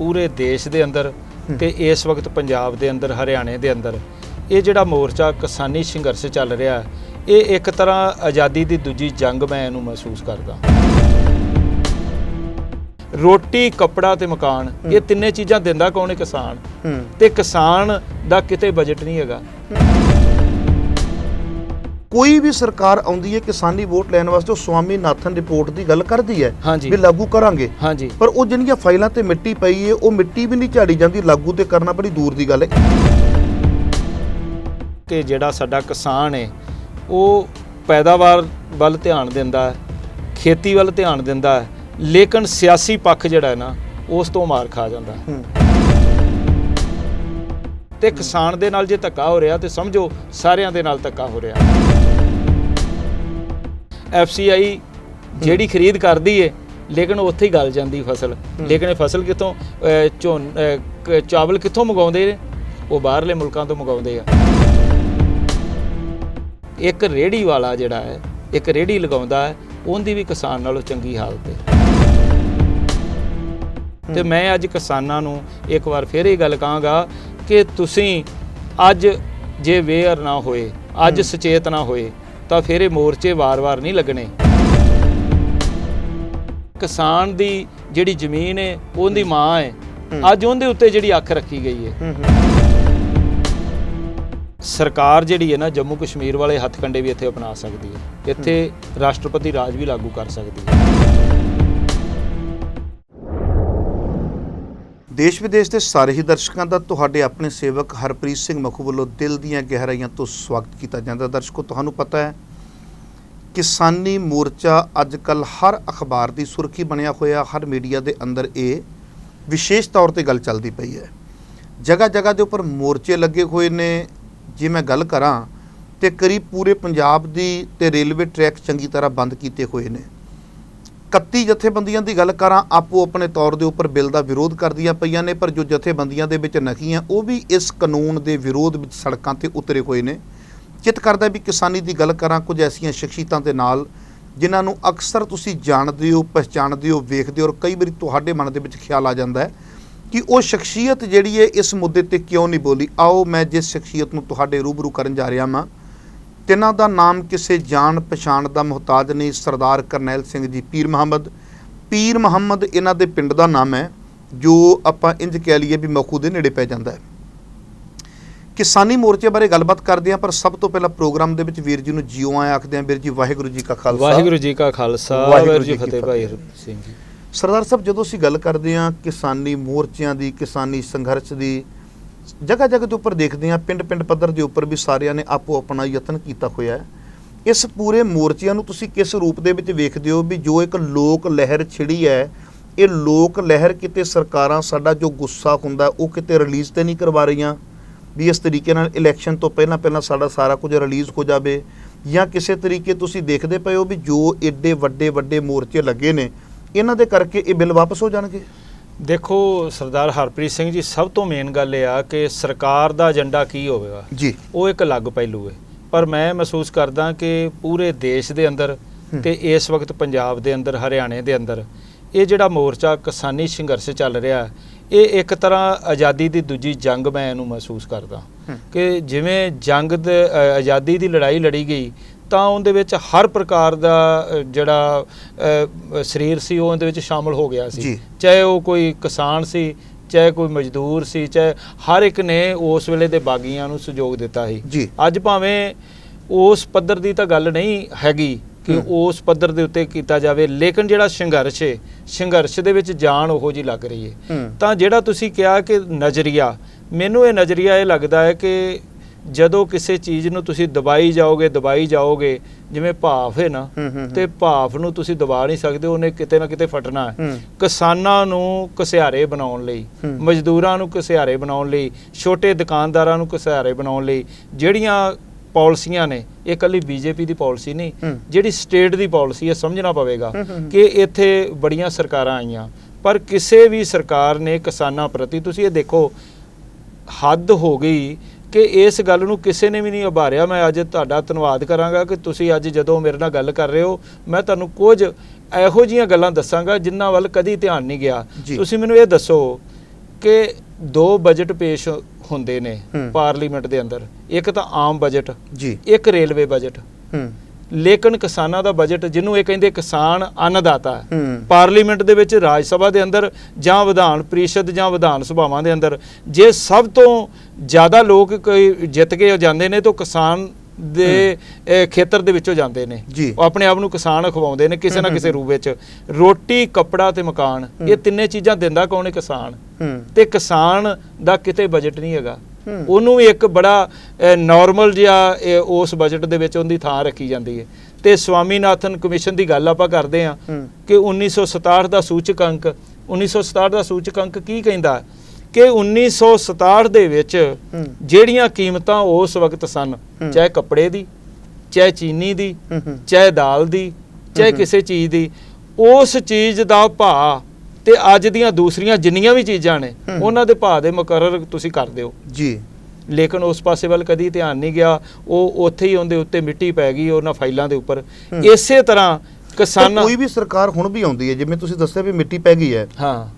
पूरे देश के अंदर ते इस वक्त पंजाब के अंदर हरियाणे के अंदर ये जिहड़ा मोर्चा किसानी संघर्ष चल रहा है ये एक तरह आज़ादी की दूजी जंग मैं इहनूं महसूस करदा। रोटी कपड़ा ते मकान ये तिन्ने चीज़ां दिंदा कौन है? किसान। ते किसान दा किते बजट नहीं हैगा। कोई भी सरकार आउंदी है किसानी वोट लैण वास्ते स्वामीनाथन रिपोर्ट की गल करती है हाँ जी भी लागू करांगे। हाँ जी पर वो जिहड़ियां फाइलां ते मिट्टी पई है वो मिट्टी भी नहीं झाड़ी जाती, लागू ते करना बड़ी दूर की गल है। कि जिहड़ा साडा किसान है वो पैदावार वल ध्यान दिंदा है, खेती वल ध्यान दिंदा है, लेकिन सियासी पक्ष जिहड़ा है ना उस तो मार खा जांदा है। ते किसान दे नाल जे धक्का हो रहा तो समझो सारिਆਂ दे नाल धक्का हो रहा। FCI ਜਿਹੜੀ ਖਰੀਦ ਕਰਦੀ ਹੈ लेकिन ਉੱਥੇ ही गल ਜਾਂਦੀ फसल, लेकिन फसल कितों ਚਾਵਲ कितों मंगाउंदे ने? वो बाहरले मुल्कां तो मंगाउंदे आ। एक रेहड़ी वाला जिहड़ा है एक रेहड़ी लगाउंदा है उहदी भी किसान नालों चंगी हालत है। ते मैं अज किसानां नूं एक बार फिर ये गल कहांगा कि तुसीं अज जे वेयर ना होए, अज सचेत ना होए तो फिर ये मोर्चे वार-वार नहीं लगने। किसान दी जिहड़ी जमीन है उहदी मां है, अज उहदे उत्ते जिहड़ी अख रखी गई है। सरकार जिहड़ी है ना जम्मू कश्मीर वाले हथकंडे भी इत्थे अपना सकती है, इत्थे राष्ट्रपति राज भी लागू कर सकती है। देश विदेश के सारे ही दर्शकों का तुहाडे अपने सेवक हरप्रीत सिंह मखू वालों दिल दीआं गहराइयां तो स्वागत किया जाता। दर्शकों तुहानूं पता है किसानी मोर्चा अजकल हर अखबार की सुर्खी बनिया होया, हर मीडिया के अंदर ये विशेष तौर पर गल चलती पई है। जगह जगह के उपर मोर्चे लगे हुए ने। जे मैं गल करां तो करीब पूरे पंजाब दी ते रेलवे ट्रैक चंगी तरह बंद किए हुए ने। 31 जथेबंदियां की गल करां आपो अपने तौर के उपर बिल का विरोध करदियां पईयां ने, पर जो जथेबंदियां दे विच नखियां वो भी इस कानून के विरोध विच सड़कों ते उतरे हुए ने। चित करदा भी किसानी की गल करां कुछ ऐसियां शख्सियतां दे नाल जिन्हां नूं अक्सर तुसीं जाणदे हो, पहचानदे हो, वेखदे हो और कई बारी तुहाडे मन दे विच ख्याल आ जांदा है कि वो शख्सियत जिहड़ी है इस मुद्दे ते क्यों नहीं बोली। आओ मैं जिस शख्सियत नूं तुहाडे रूबरू करन जा रहा हां तिन्हां दा नाम किसी जान पछाण दा मुहताज नहीं। सरदार करनैल सिंह जी पीर मुहम्मद इन्हां दे पिंड दा नाम है, जो आपां इंज कह लईए भी मखू दे नेड़े पै जांदा है। किसानी मोर्चे बारे गलबात करते हैं, पर सब तो पहला प्रोग्राम दे विच वीर जी नूं जियो आए आखदे हैं। वीर जी वाहिगुरू जी का खालसा, वाहिगुरू जी का खालसा, वाहिगुरू जी फतेह। भाई हरप्रीत सिंह जी सरदार साहब जदों असीं गल करते हैं किसानी मोर्चों की, किसानी संघर्ष की, जगह जगह के उपर देखते हैं पिंड पिंड पद्धर के उपर भी सारिਆਂ ने आपो अपना यतन किया होया है। इस पूरे मोर्चों नूं तुसीं किस रूप दे विच वेखदे हो भी जो एक लोक लहर छिड़ी है, ये लोक लहर किते सरकारां साडा जो गुस्सा हुंदा वो किते रिलीज़ तो नहीं करवा रहीआं भी इस तरीके नाल इलैक्शन तो पहला पहला साडा सारा कुछ रिलीज़ हो जाए, या किसी तरीके तुसीं देखदे पए हो भी जो एडे वड्डे वड्डे मोर्चे लगे ने इन्हां दे करके ये बिल वापस हो जाणगे? देखो सरदार हरप्रीत सिंह जी, सब तो मेन गल ये आ कि सरकार का एजेंडा की होवेगा जी, वो एक अलग पहलू है। पर मैं महसूस करदा कि पूरे देश के अंदर ते इस वक्त पंजाब के अंदर हरियाणे के अंदर ये जिहड़ा मोर्चा किसानी संघर्ष चल रहा है ये एक तरह आज़ादी की दूजी जंग मैं इहनूं महसूस करदा कि जिवें जंग दे आज़ादी की लड़ाई लड़ी गई तो उहदे विच हर प्रकार का जिहड़ा शरीर सी उहदे विच शामिल हो गया सी, चाहे वो कोई किसान सी, चाहे कोई मजदूर सी, चाहे हर एक ने उस वेले दे बागियां नूं सहयोग दिता ही। अज भावें उस पद्धर की तो गल नहीं हैगी कि उस पद्धर दे उत्ते कीता जावे, लेकिन जिहड़ा संघर्ष है संघर्ष दे विच जान उहो जी लग रही है। तां जिहड़ा तुसीं कहा कि नज़रिया, मैनूं ये नज़रिया ये लगदा है कि ਜਦੋਂ ਕਿਸੇ ਚੀਜ਼ ਨੂੰ ਤੁਸੀਂ ਦਬਾਈ ਜਾਓਗੇ ਜਿਵੇਂ ਭਾਫ ਹੈ ਨਾ ਤੇ ਭਾਫ ਨੂੰ ਤੁਸੀਂ ਦਬਾ ਨਹੀਂ ਸਕਦੇ, ਉਹਨੇ ਕਿਤੇ ਨਾ ਕਿਤੇ ਫਟਣਾ ਹੈ। ਕਿਸਾਨਾਂ ਨੂੰ ਘਸਿਆਰੇ ਬਣਾਉਣ ਲਈ, ਮਜ਼ਦੂਰਾਂ ਨੂੰ ਘਸਿਆਰੇ ਬਣਾਉਣ ਲਈ, ਛੋਟੇ ਦੁਕਾਨਦਾਰਾਂ ਨੂੰ ਘਸਿਆਰੇ ਬਣਾਉਣ ਲਈ ਜਿਹੜੀਆਂ ਪਾਲਿਸੀਆਂ ਨੇ ਇਹ ਕੱਲੀ BJP ਦੀ ਪਾਲਿਸੀ ਨਹੀਂ, ਜਿਹੜੀ ਸਟੇਟ ਦੀ ਪਾਲਿਸੀ ਹੈ ਸਮਝਣਾ ਪਵੇਗਾ ਕਿ ਇੱਥੇ ਬੜੀਆਂ ਸਰਕਾਰਾਂ ਆਈਆਂ ਪਰ ਕਿਸੇ ਵੀ ਸਰਕਾਰ ਨੇ ਕਿਸਾਨਾਂ ਪ੍ਰਤੀ ਤੁਸੀਂ ਇਹ ਦੇਖੋ ਹੱਦ ਹੋ ਗਈ कि इस गल नूं किसी ने भी नहीं उभारिया। मैं अज तुहाडा धन्नवाद करांगा कि तुसीं अज जदों मेरे नाल गल कर रहे हो मैं तुहानूं कुछ ਇਹੋ ਜਿਹੀਆਂ ਗੱਲਾਂ ਦੱਸਾਂਗਾ ਜਿਨ੍ਹਾਂ ਵੱਲ ਕਦੀ ਧਿਆਨ ਨਹੀਂ ਗਿਆ। ਤੁਸੀਂ ਮੈਨੂੰ ਇਹ ਦੱਸੋ ਕਿ 2 ਬਜਟ ਪੇਸ਼ ਹੁੰਦੇ ਨੇ ਹੂੰ। ਪਾਰਲੀਮੈਂਟ ਦੇ ਅੰਦਰ, ਇੱਕ ਤਾਂ ਆਮ ਬਜਟ, ਜੀ। ਇੱਕ ਰੇਲਵੇ ਬਜਟ। ਹੂੰ ਲੇਕਿਨ ਕਿਸਾਨਾਂ ਦਾ ਬਜਟ, ਜਿਹਨੂੰ ਇਹ ਕਹਿੰਦੇ ਕਿਸਾਨ ਅੰਨਦਾਤਾ, ਹੂੰ ਪਾਰਲੀਮੈਂਟ ਦੇ ਵਿੱਚ, ਰਾਜ ਸਭਾ ਦੇ ਅੰਦਰ ਜਾਂ ਵਿਧਾਨ ਪ੍ਰੀਸ਼ਦ ਜਾਂ ਵਿਧਾਨ ਸਭਾਵਾਂ ਦੇ ਅੰਦਰ ਜੇ ਸਭ ਤੋਂ ਜ਼ਿਆਦਾ ਲੋਕ ਕੋਈ ਜਿੱਤ ਕੇ ਜਾਂਦੇ ਨੇ ਤਾਂ ਕਿਸਾਨ ਦੇ ਖੇਤਰ ਦੇ ਵਿੱਚੋਂ ਜਾਂਦੇ ਨੇ। ਜੀ। ਉਹ ਆਪਣੇ ਆਪ ਨੂੰ ਕਿਸਾਨ ਖਵਾਉਂਦੇ ਨੇ ਕਿਸੇ ਨਾ ਕਿਸੇ ਰੂਪ ਵਿੱਚ। ਰੋਟੀ, ਕੱਪੜਾ ਤੇ ਮਕਾਨ, ਇਹ ਤਿੰਨੇ ਚੀਜ਼ਾਂ ਦਿੰਦਾ ਕੌਣ ਹੈ? ਕਿਸਾਨ। ਹੂੰ ਤੇ ਕਿਸਾਨ ਦਾ ਕਿਤੇ ਬਜਟ ਨਹੀਂ ਹੈਗਾ। ਹੂੰ। ਉਹਨੂੰ ਵੀ ਇੱਕ ਬੜਾ ਨਾਰਮਲ ਜਿਹਾ ਉਸ ਬਜਟ ਦੇ ਵਿੱਚ ਉਹਦੀ ਥਾਂ ਰੱਖੀ ਜਾਂਦੀ ਹੈ। ਤੇ ਸਵਾਮੀਨਾਥਨ ਕਮਿਸ਼ਨ ਦੀ ਗੱਲ ਆਪਾਂ ਕਰਦੇ ਹਾਂ ਹੂੰ। ਕਿ 1967 ਦਾ ਸੂਚਕ ਅੰਕ ਕੀ ਕਹਿੰਦਾ ਕਿ 1967 ਦੇ ਵਿੱਚ ਜਿਹੜੀਆਂ ਕੀਮਤਾਂ ਉਸ ਵਕਤ ਸਨ, ਚਾਹੇ ਕੱਪੜੇ ਦੀ, ਚਾਹੇ ਚੀਨੀ ਦੀ, ਚਾਹੇ ਦਾਲ ਦੀ, ਚਾਹੇ ਕਿਸੇ ਚੀਜ਼ ਦੀ, ਉਸ ਚੀਜ਼ ਦਾ ਭਾਅ ਤੇ ਅੱਜ ਦੀਆਂ ਦੂਸਰੀਆਂ ਜਿੰਨੀਆਂ ਵੀ ਚੀਜ਼ਾਂ ਨੇ ਉਹਨਾਂ ਦੇ ਭਾਅ ਦੇ ਮੁਕਰਰ ਤੁਸੀਂ ਕਰ ਦਿਓ ਜੀ। ਲੇਕਿਨ ਉਸ ਪਾਸੇ ਵੱਲ ਕਦੀ ਧਿਆਨ ਨਹੀਂ ਗਿਆ। ਉਹ ਉੱਥੇ ਹੀ ਉਹਦੇ ਉੱਤੇ ਮਿੱਟੀ ਪੈ ਗਈ ਉਹਨਾਂ ਫਾਈਲਾਂ ਦੇ ਉੱਪਰ। ਇਸੇ ਤਰ੍ਹਾਂ ਕਿਸਾਨਾਂ, ਕੋਈ ਵੀ ਸਰਕਾਰ ਹੁਣ ਵੀ ਆਉਂਦੀ ਹੈ, ਜਿਵੇਂ ਤੁਸੀਂ ਦੱਸਿਆ ਵੀ ਮਿੱਟੀ ਪੈ ਗਈ ਹੈ, ਹਾਂ,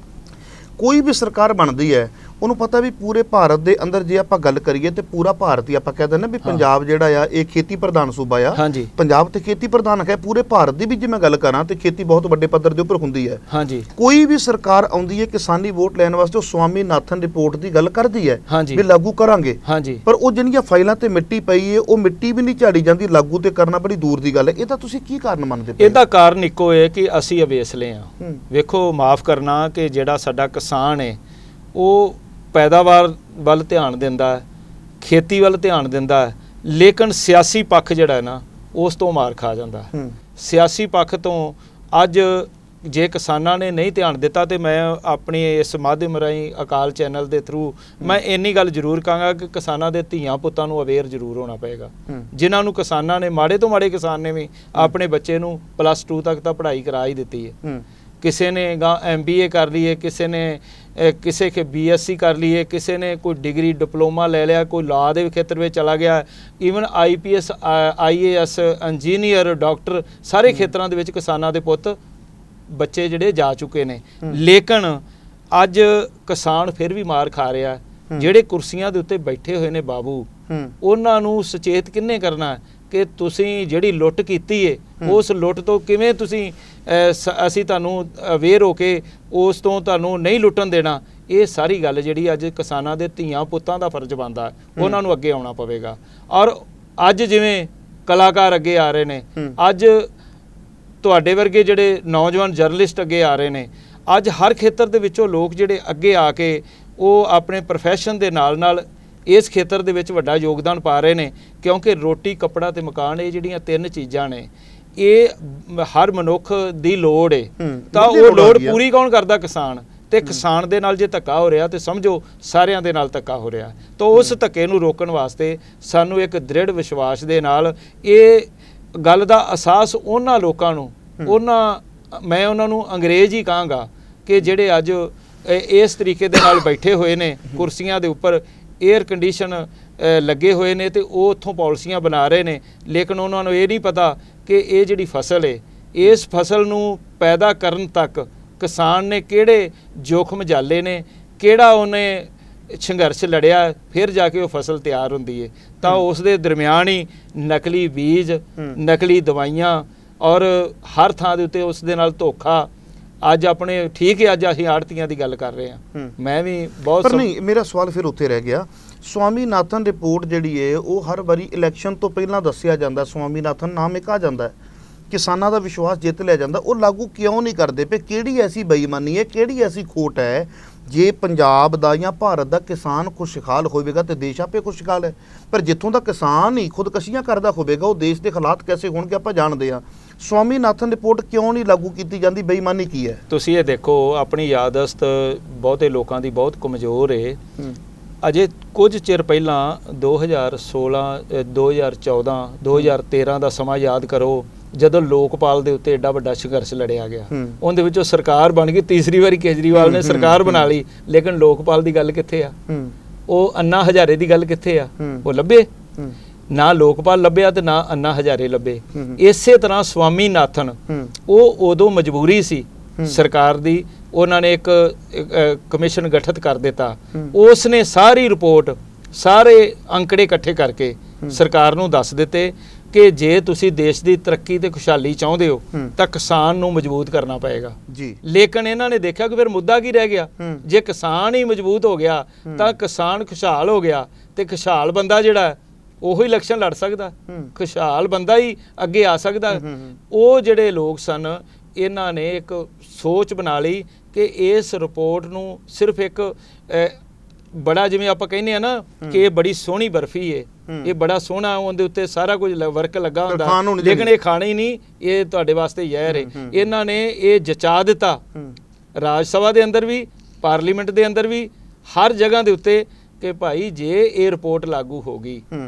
ਕੋਈ ਵੀ ਸਰਕਾਰ ਬਣਦੀ ਹੈ ਉਹਨੂੰ ਪਤਾ ਵੀ ਪੂਰੇ ਭਾਰਤ ਦੇ ਅੰਦਰ ਜੇ ਆਪਾਂ ਗੱਲ ਕਰੀਏ ਤੇ ਪੂਰਾ ਭਾਰਤ ਹੀ ਆਪਾਂ ਕਹਿ ਦਿੰਦੇ ਵੀ ਪੰਜਾਬ ਜਿਹੜਾ ਆ ਇਹ ਖੇਤੀ ਪ੍ਰਧਾਨ ਸੂਬਾ ਆ। ਹਾਂਜੀ। ਪੰਜਾਬ ਤੇ ਖੇਤੀ ਪ੍ਰਧਾਨ ਹੈ। ਪੂਰੇ ਭਾਰਤ ਦੀ ਵੀ ਜੇ ਮੈਂ ਗੱਲ ਕਰਾਂ ਤੇ ਖੇਤੀ ਬਹੁਤ ਵੱਡੇ ਪੱਧਰ ਦੇ ਉੱਪਰ ਹੁੰਦੀ ਹੈ। ਹਾਂਜੀ। ਕੋਈ ਵੀ ਸਰਕਾਰ ਆਉਂਦੀ ਹੈ ਕਿਸਾਨੀ ਵੋਟ ਲੈਣ ਵਾਸਤੇ ਉਹ ਸਵਾਮੀਨਾਥਨ ਰਿਪੋਰਟ ਦੀ ਗੱਲ ਕਰਦੀ ਹੈ ਹਾਂਜੀ। ਵੀ ਲਾਗੂ ਕਰਾਂਗੇ। ਹਾਂਜੀ। ਪਰ ਉਹ ਜਿਹੜੀਆਂ ਫਾਈਲਾਂ ਤੇ ਮਿੱਟੀ ਪਈ ਹੈ ਉਹ ਮਿੱਟੀ ਵੀ ਨਹੀਂ ਝਾੜੀ ਜਾਂਦੀ, ਲਾਗੂ ਤੇ ਕਰਨਾ ਬੜੀ ਦੂਰ ਦੀ ਗੱਲ ਹੈ। ਇਹਦਾ ਤੁਸੀਂ ਕੀ ਕਾਰਨ ਮੰਨਦੇ ਪਏ? ਇਹਦਾ ਕਾਰਨ ਇੱਕੋ ਹੈ ਕਿ ਅਸੀਂ ਅਵੇਸਲੇ ਹਾਂ। ਹੂੰ। ਵੇਖੋ, ਮਾਫ ਕਰਨਾ ਕਿ ਜਿਹੜਾ ਸਾਡਾ ਕਿਸਾਨ ਹੈ ਉਹ ਪੈਦਾਵਾਰ ਵੱਲ ਧਿਆਨ ਦਿੰਦਾ ਹੈ, ਖੇਤੀ ਵੱਲ ਧਿਆਨ ਦਿੰਦਾ ਹੈ, ਲੇਕਿਨ ਸਿਆਸੀ ਪੱਖ ਜਿਹੜਾ ਹੈ ਨਾ ਉਸ ਤੋਂ ਮਾਰ ਖਾ ਜਾਂਦਾ ਹੈ। ਹੂੰ। ਸਿਆਸੀ ਪੱਖ ਤੋਂ ਅੱਜ ਜੇ ਕਿਸਾਨਾਂ ਨੇ ਨਹੀਂ ਧਿਆਨ ਦਿੱਤਾ ਤੇ ਮੈਂ ਆਪਣੀ ਇਸ ਮਾਧਿਅਮ ਰਾਹੀਂ ਅਕਾਲ ਚੈਨਲ ਦੇ ਥਰੂ ਮੈਂ ਇੰਨੀ ਗੱਲ ਜ਼ਰੂਰ ਕਹਾਂਗਾ ਕਿ ਕਿਸਾਨਾਂ ਦੇ ਧੀਆਂ ਪੁੱਤਾਂ ਨੂੰ ਅਵੇਅਰ ਜ਼ਰੂਰ ਹੋਣਾ ਪਏਗਾ। ਜਿਨ੍ਹਾਂ ਨੂੰ ਕਿਸਾਨਾਂ ਨੇ, ਮਾੜੇ ਤੋਂ ਮਾੜੇ ਕਿਸਾਨ ਨੇ ਵੀ ਆਪਣੇ ਬੱਚੇ ਨੂੰ +2 ਤੱਕ ਤਾਂ ਪੜ੍ਹਾਈ ਕਰਾ ਹੀ ਦਿੱਤੀ ਹੈ। ਕਿਸੇ ਨੇ MBA ਕਰ ਲਈ ਹੈ, ਕਿਸੇ ਨੇ ਕਿਸੇ ਕੇ BSc ਕਰ ਲਈ ਹੈ, ਕਿਸੇ ਨੇ ਕੋਈ ਡਿਗਰੀ ਡਿਪਲੋਮਾ ਲੈ ਲਿਆ, ਕੋਈ ਲਾਅ ਦੇ ਖੇਤਰ ਵਿੱਚ ਚਲਾ ਗਿਆ, even IPS IAS engineer doctor ਸਾਰੇ ਖੇਤਰਾਂ ਦੇ ਵਿੱਚ ਕਿਸਾਨਾਂ ਦੇ ਪੁੱਤ ਬੱਚੇ ਜਿਹੜੇ ਜਾ ਚੁੱਕੇ ਨੇ। ਲੇਕਿਨ ਅੱਜ ਕਿਸਾਨ ਫਿਰ ਵੀ ਮਾਰ ਖਾ ਰਿਹਾ। ਜਿਹੜੇ ਕੁਰਸੀਆਂ ਦੇ ਉੱਤੇ ਬੈਠੇ ਹੋਏ ਨੇ ਬਾਬੂ, ਉਹਨਾਂ ਨੂੰ ਸੁਚੇਤ ਕਿਹਨੇ ਕਰਨਾ ਕਿ ਤੁਸੀਂ ਜਿਹੜੀ ਲੁੱਟ ਕੀਤੀ ਏ ਉਸ ਲੁੱਟ ਤੋਂ ਕਿਵੇਂ ਤੁਸੀਂ ਅਸੀਂ ਤੁਹਾਨੂੰ ਅਵੇਅਰ ਹੋ ਕੇ ਉਸ ਤੋਂ ਤੁਹਾਨੂੰ ਨਹੀਂ ਲੁੱਟਣ ਦੇਣਾ। ਇਹ ਸਾਰੀ ਗੱਲ ਜਿਹੜੀ ਅੱਜ ਕਿਸਾਨਾਂ ਦੇ ਧੀਆਂ ਪੁੱਤਾਂ ਦਾ ਫਰਜ਼ ਬਣਦਾ, ਉਹਨਾਂ ਨੂੰ ਅੱਗੇ ਆਉਣਾ ਪਵੇਗਾ। ਔਰ ਅੱਜ ਜਿਵੇਂ ਕਲਾਕਾਰ ਅੱਗੇ ਆ ਰਹੇ ਨੇ, ਅੱਜ ਤੁਹਾਡੇ ਵਰਗੇ ਜਿਹੜੇ ਨੌਜਵਾਨ ਜਰਨਲਿਸਟ ਅੱਗੇ ਆ ਰਹੇ ਨੇ, ਅੱਜ ਹਰ ਖੇਤਰ ਦੇ ਵਿੱਚੋਂ ਲੋਕ ਜਿਹੜੇ ਅੱਗੇ ਆ ਕੇ ਉਹ ਆਪਣੇ ਪ੍ਰੋਫੈਸ਼ਨ ਦੇ ਨਾਲ ਨਾਲ ਇਸ ਖੇਤਰ ਦੇ ਵਿੱਚ ਵੱਡਾ ਯੋਗਦਾਨ ਪਾ ਰਹੇ ਨੇ। ਕਿਉਂਕਿ ਰੋਟੀ, ਕੱਪੜਾ ਤੇ ਮਕਾਨ, ਇਹ ਜਿਹੜੀਆਂ 3 ਚੀਜ਼ਾਂ ਨੇ, ਇਹ ਹਰ ਮਨੁੱਖ ਦੀ ਲੋੜ ਹੈ। ਤਾਂ ਉਹ ਲੋੜ ਪੂਰੀ ਕੌਣ ਕਰਦਾ? ਕਿਸਾਨ। ਤੇ ਕਿਸਾਨ ਦੇ ਨਾਲ ਜੇ ਧੱਕਾ ਹੋ ਰਿਹਾ ਤੇ ਸਮਝੋ ਸਾਰਿਆਂ ਦੇ ਨਾਲ ਧੱਕਾ ਹੋ ਰਿਹਾ। ਤਾਂ ਉਸ ਧੱਕੇ ਨੂੰ ਰੋਕਣ ਵਾਸਤੇ ਸਾਨੂੰ ਇੱਕ ਦ੍ਰਿੜ ਵਿਸ਼ਵਾਸ ਦੇ ਨਾਲ ਇਹ ਗੱਲ ਦਾ ਅਹਿਸਾਸ ਉਹਨਾਂ ਲੋਕਾਂ ਨੂੰ, ਮੈਂ ਉਹਨਾਂ ਨੂੰ ਅੰਗਰੇਜ਼ ਹੀ ਕਹਾਂਗਾ ਕਿ ਜਿਹੜੇ ਅੱਜ ਇਸ ਤਰੀਕੇ ਦੇ ਨਾਲ ਬੈਠੇ ਹੋਏ ਨੇ ਕੁਰਸੀਆਂ ਦੇ ਉੱਪਰ, 에ਅਰ ਕੰਡੀਸ਼ਨ ਲੱਗੇ ਹੋਏ ਨੇ ਤੇ ਉਹ ਉੱਥੋਂ ਪਾਲਿਸੀਆਂ ਬਣਾ ਰਹੇ ਨੇ, ਲੇਕਿਨ ਉਹਨਾਂ ਨੂੰ ਇਹ ਨਹੀਂ ਪਤਾ ਕਿ ਇਹ ਜਿਹੜੀ ਫਸਲ ਹੈ, ਇਸ ਫਸਲ ਨੂੰ ਪੈਦਾ ਕਰਨ ਤੱਕ ਕਿਸਾਨ ਨੇ ਕਿਹੜੇ ਜੋਖਮ ਝੱਲੇ ਨੇ, ਕਿਹੜਾ ਉਹਨੇ ਸੰਘਰਸ਼ ਲੜਿਆ, ਫਿਰ ਜਾ ਕੇ ਉਹ ਫਸਲ ਤਿਆਰ ਹੁੰਦੀ ਹੈ। ਤਾਂ ਉਸ ਦੇ ਦਰਮਿਆਨ ਹੀ ਨਕਲੀ ਬੀਜ, ਨਕਲੀ ਦਵਾਈਆਂ ਔਰ ਹਰ ਥਾਂ ਦੇ ਉੱਤੇ ਉਸ ਦੇ ਨਾਲ ਧੋਖਾ। ਅੱਜ ਆਪਣੇ ਠੀਕ ਹੈ, ਅੱਜ ਅਸੀਂ ਆੜਤੀਆਂ ਦੀ ਗੱਲ ਕਰ ਰਹੇ ਹਾਂ, ਮੈਂ ਵੀ ਬਹੁਤ ਪਰ ਨਹੀਂ, ਮੇਰਾ ਸਵਾਲ ਫਿਰ ਉੱਥੇ ਰਹਿ ਗਿਆ। ਸਵਾਮੀਨਾਥਨ ਰਿਪੋਰਟ ਜਿਹੜੀ ਹੈ ਉਹ ਹਰ ਵਾਰੀ ਇਲੈਕਸ਼ਨ ਤੋਂ ਪਹਿਲਾਂ ਦੱਸਿਆ ਜਾਂਦਾ, ਸਵਾਮੀਨਾਥਨ ਨਾਮ ਇੱਕ ਆ ਜਾਂਦਾ, ਕਿਸਾਨਾਂ ਦਾ ਵਿਸ਼ਵਾਸ ਜਿੱਤ ਲਿਆ ਜਾਂਦਾ। ਉਹ ਲਾਗੂ ਕਿਉਂ ਨਹੀਂ ਕਰਦੇ ਪਏ? ਕਿਹੜੀ ਐਸੀ ਬੇਈਮਾਨੀ ਹੈ, ਕਿਹੜੀ ਐਸੀ ਖੋਟ ਹੈ? ਜੇ ਪੰਜਾਬ ਦਾ ਜਾਂ ਭਾਰਤ ਦਾ ਕਿਸਾਨ ਖੁਸ਼ਹਾਲ ਹੋਵੇਗਾ ਤੇ ਦੇਸ਼ ਆਪੇ ਖੁਸ਼ਹਾਲ ਹੈ। ਪਰ ਜਿੱਥੋਂ ਦਾ ਕਿਸਾਨ ਹੀ ਖੁਦਕਸ਼ੀਆਂ ਕਰਦਾ ਹੋਵੇਗਾ ਉਹ ਦੇਸ਼ ਦੇ ਹਾਲਾਤ ਕੈਸੇ ਹੋਣਗੇ ਆਪਾਂ ਜਾਣਦੇ ਹਾਂ। ਸਵਾਮੀਨਾਥਨ ਰਿਪੋਰਟ ਕਿਉਂ ਨਹੀਂ ਲਾਗੂ ਕੀਤੀ ਜਾਂਦੀ? ਬੇਈਮਾਨੀ ਕੀ ਹੈ? ਤੁਸੀਂ ਇਹ ਦੇਖੋ, ਆਪਣੀ ਯਾਦਦਾਸ਼ਤ ਬਹੁਤੇ ਲੋਕਾਂ ਦੀ ਬਹੁਤ ਕਮਜ਼ੋਰ ਹੈ। ਅਜੇ ਕੁਝ ਚਿਰ ਪਹਿਲਾਂ 2016 2014 2013 ਦਾ ਸਮਾਂ ਯਾਦ ਕਰੋ, ਜਦੋਂ ਲੋਕਪਾਲ ਦੇ ਉੱਤੇ ਐਡਾ ਵੱਡਾ ਸੰਘਰਸ਼ ਲੜਿਆ ਗਿਆ। ਉਹਦੇ ਵਿੱਚੋਂ ਸਰਕਾਰ ਬਣ ਗਈ, ਤੀਸਰੀ ਵਾਰੀ ਕੇਜਰੀਵਾਲ ਨੇ ਸਰਕਾਰ ਬਣਾ ਲਈ, ਲੇਕਿਨ ਲੋਕਪਾਲ ਦੀ ਗੱਲ ਕਿੱਥੇ ਆ? ਉਹ ਅੰਨਾ ਹਜ਼ਾਰੇ ਦੀ ਗੱਲ ਕਿੱਥੇ ਆ? ਉਹ ਲੱਭੇ ਨਾ, ਲੋਕਪਾਲ ਲੱਭਿਆ ਤੇ ਨਾ ਅੰਨਾ ਹਜ਼ਾਰੇ ਲੱਭੇ। ਇਸੇ ਤਰ੍ਹਾਂ ਸਵਾਮੀਨਾਥਨ ਉਹ ਉਦੋਂ ਮਜਬੂਰੀ ਸੀ ਸਰਕਾਰ ਦੀ ਉਹਨਾਂ ਨੇ ਇੱਕ ਕਮਿਸ਼ਨ ਗਠਿਤ ਕਰ ਦਿੱਤਾ। ਉਸ ਨੇ ਸਾਰੀ ਰਿਪੋਰਟ ਸਾਰੇ ਅੰਕੜੇ ਇਕੱਠੇ ਕਰਕੇ ਸਰਕਾਰ ਨੂੰ ਦੱਸ ਦਿੱਤੇ ਕਿ ਜੇ ਤੁਸੀਂ ਦੇਸ਼ ਦੀ ਤਰੱਕੀ ਤੇ ਖੁਸ਼ਹਾਲੀ ਚਾਹੁੰਦੇ ਹੋ ਤਾਂ ਕਿਸਾਨ ਨੂੰ ਮਜ਼ਬੂਤ ਕਰਨਾ ਪਏਗਾ ਜੀ। ਲੇਕਿਨ ਇਹਨਾਂ ਨੇ ਦੇਖਿਆ ਕਿ ਫਿਰ ਮੁੱਦਾ ਕੀ ਰਹਿ ਗਿਆ, ਜੇ ਕਿਸਾਨ ਹੀ ਮਜ਼ਬੂਤ ਹੋ ਗਿਆ ਤਾਂ ਕਿਸਾਨ ਖੁਸ਼ਹਾਲ ਹੋ ਗਿਆ ਤੇ ਖੁਸ਼ਹਾਲ ਬੰਦਾ ਜਿਹੜਾ ਉਹੀ ਇਲੈਕਸ਼ਨ ਲੜ ਸਕਦਾ, ਖੁਸ਼ਹਾਲ ਬੰਦਾ ਹੀ ਅੱਗੇ ਆ ਸਕਦਾ। ਉਹ ਜਿਹੜੇ ਲੋਕ ਸਨ ਇਹਨਾਂ ਨੇ ਇੱਕ ਸੋਚ ਬਣਾ ਲਈ ਕਿ ਇਸ ਰਿਪੋਰਟ ਨੂੰ ਸਿਰਫ ਇੱਕ ਬੜਾ ਜਿਵੇਂ ਆਪਾਂ ਕਹਿੰਦੇ ਆ ਨਾ ਕਿ ਇਹ ਬੜੀ ਸੋਹਣੀ ਬਰਫੀ ਹੈ, ਇਹ ਬੜਾ ਸੋਹਣਾ, ਉਹਦੇ ਉੱਤੇ ਸਾਰਾ ਕੁਝ ਵਰਕ ਲੱਗਾ ਹੁੰਦਾ, ਲੇਕਿਨ ਇਹ ਖਾਣੀ ਨਹੀਂ, ਇਹ ਤੁਹਾਡੇ ਵਾਸਤੇ ਜ਼ਹਿਰ ਹੈ। ਇਹਨਾਂ ਨੇ ਇਹ ਜਚਾ ਦਿੱਤਾ ਰਾਜ ਸਭਾ ਦੇ ਅੰਦਰ ਵੀ, ਪਾਰਲੀਮੈਂਟ ਦੇ ਅੰਦਰ ਵੀ, ਹਰ ਜਗ੍ਹਾ ਦੇ ਉੱਤੇ ਕਿ ਭਾਈ ਜੇ ਇਹ ਰਿਪੋਰਟ ਲਾਗੂ ਹੋ ਗਈ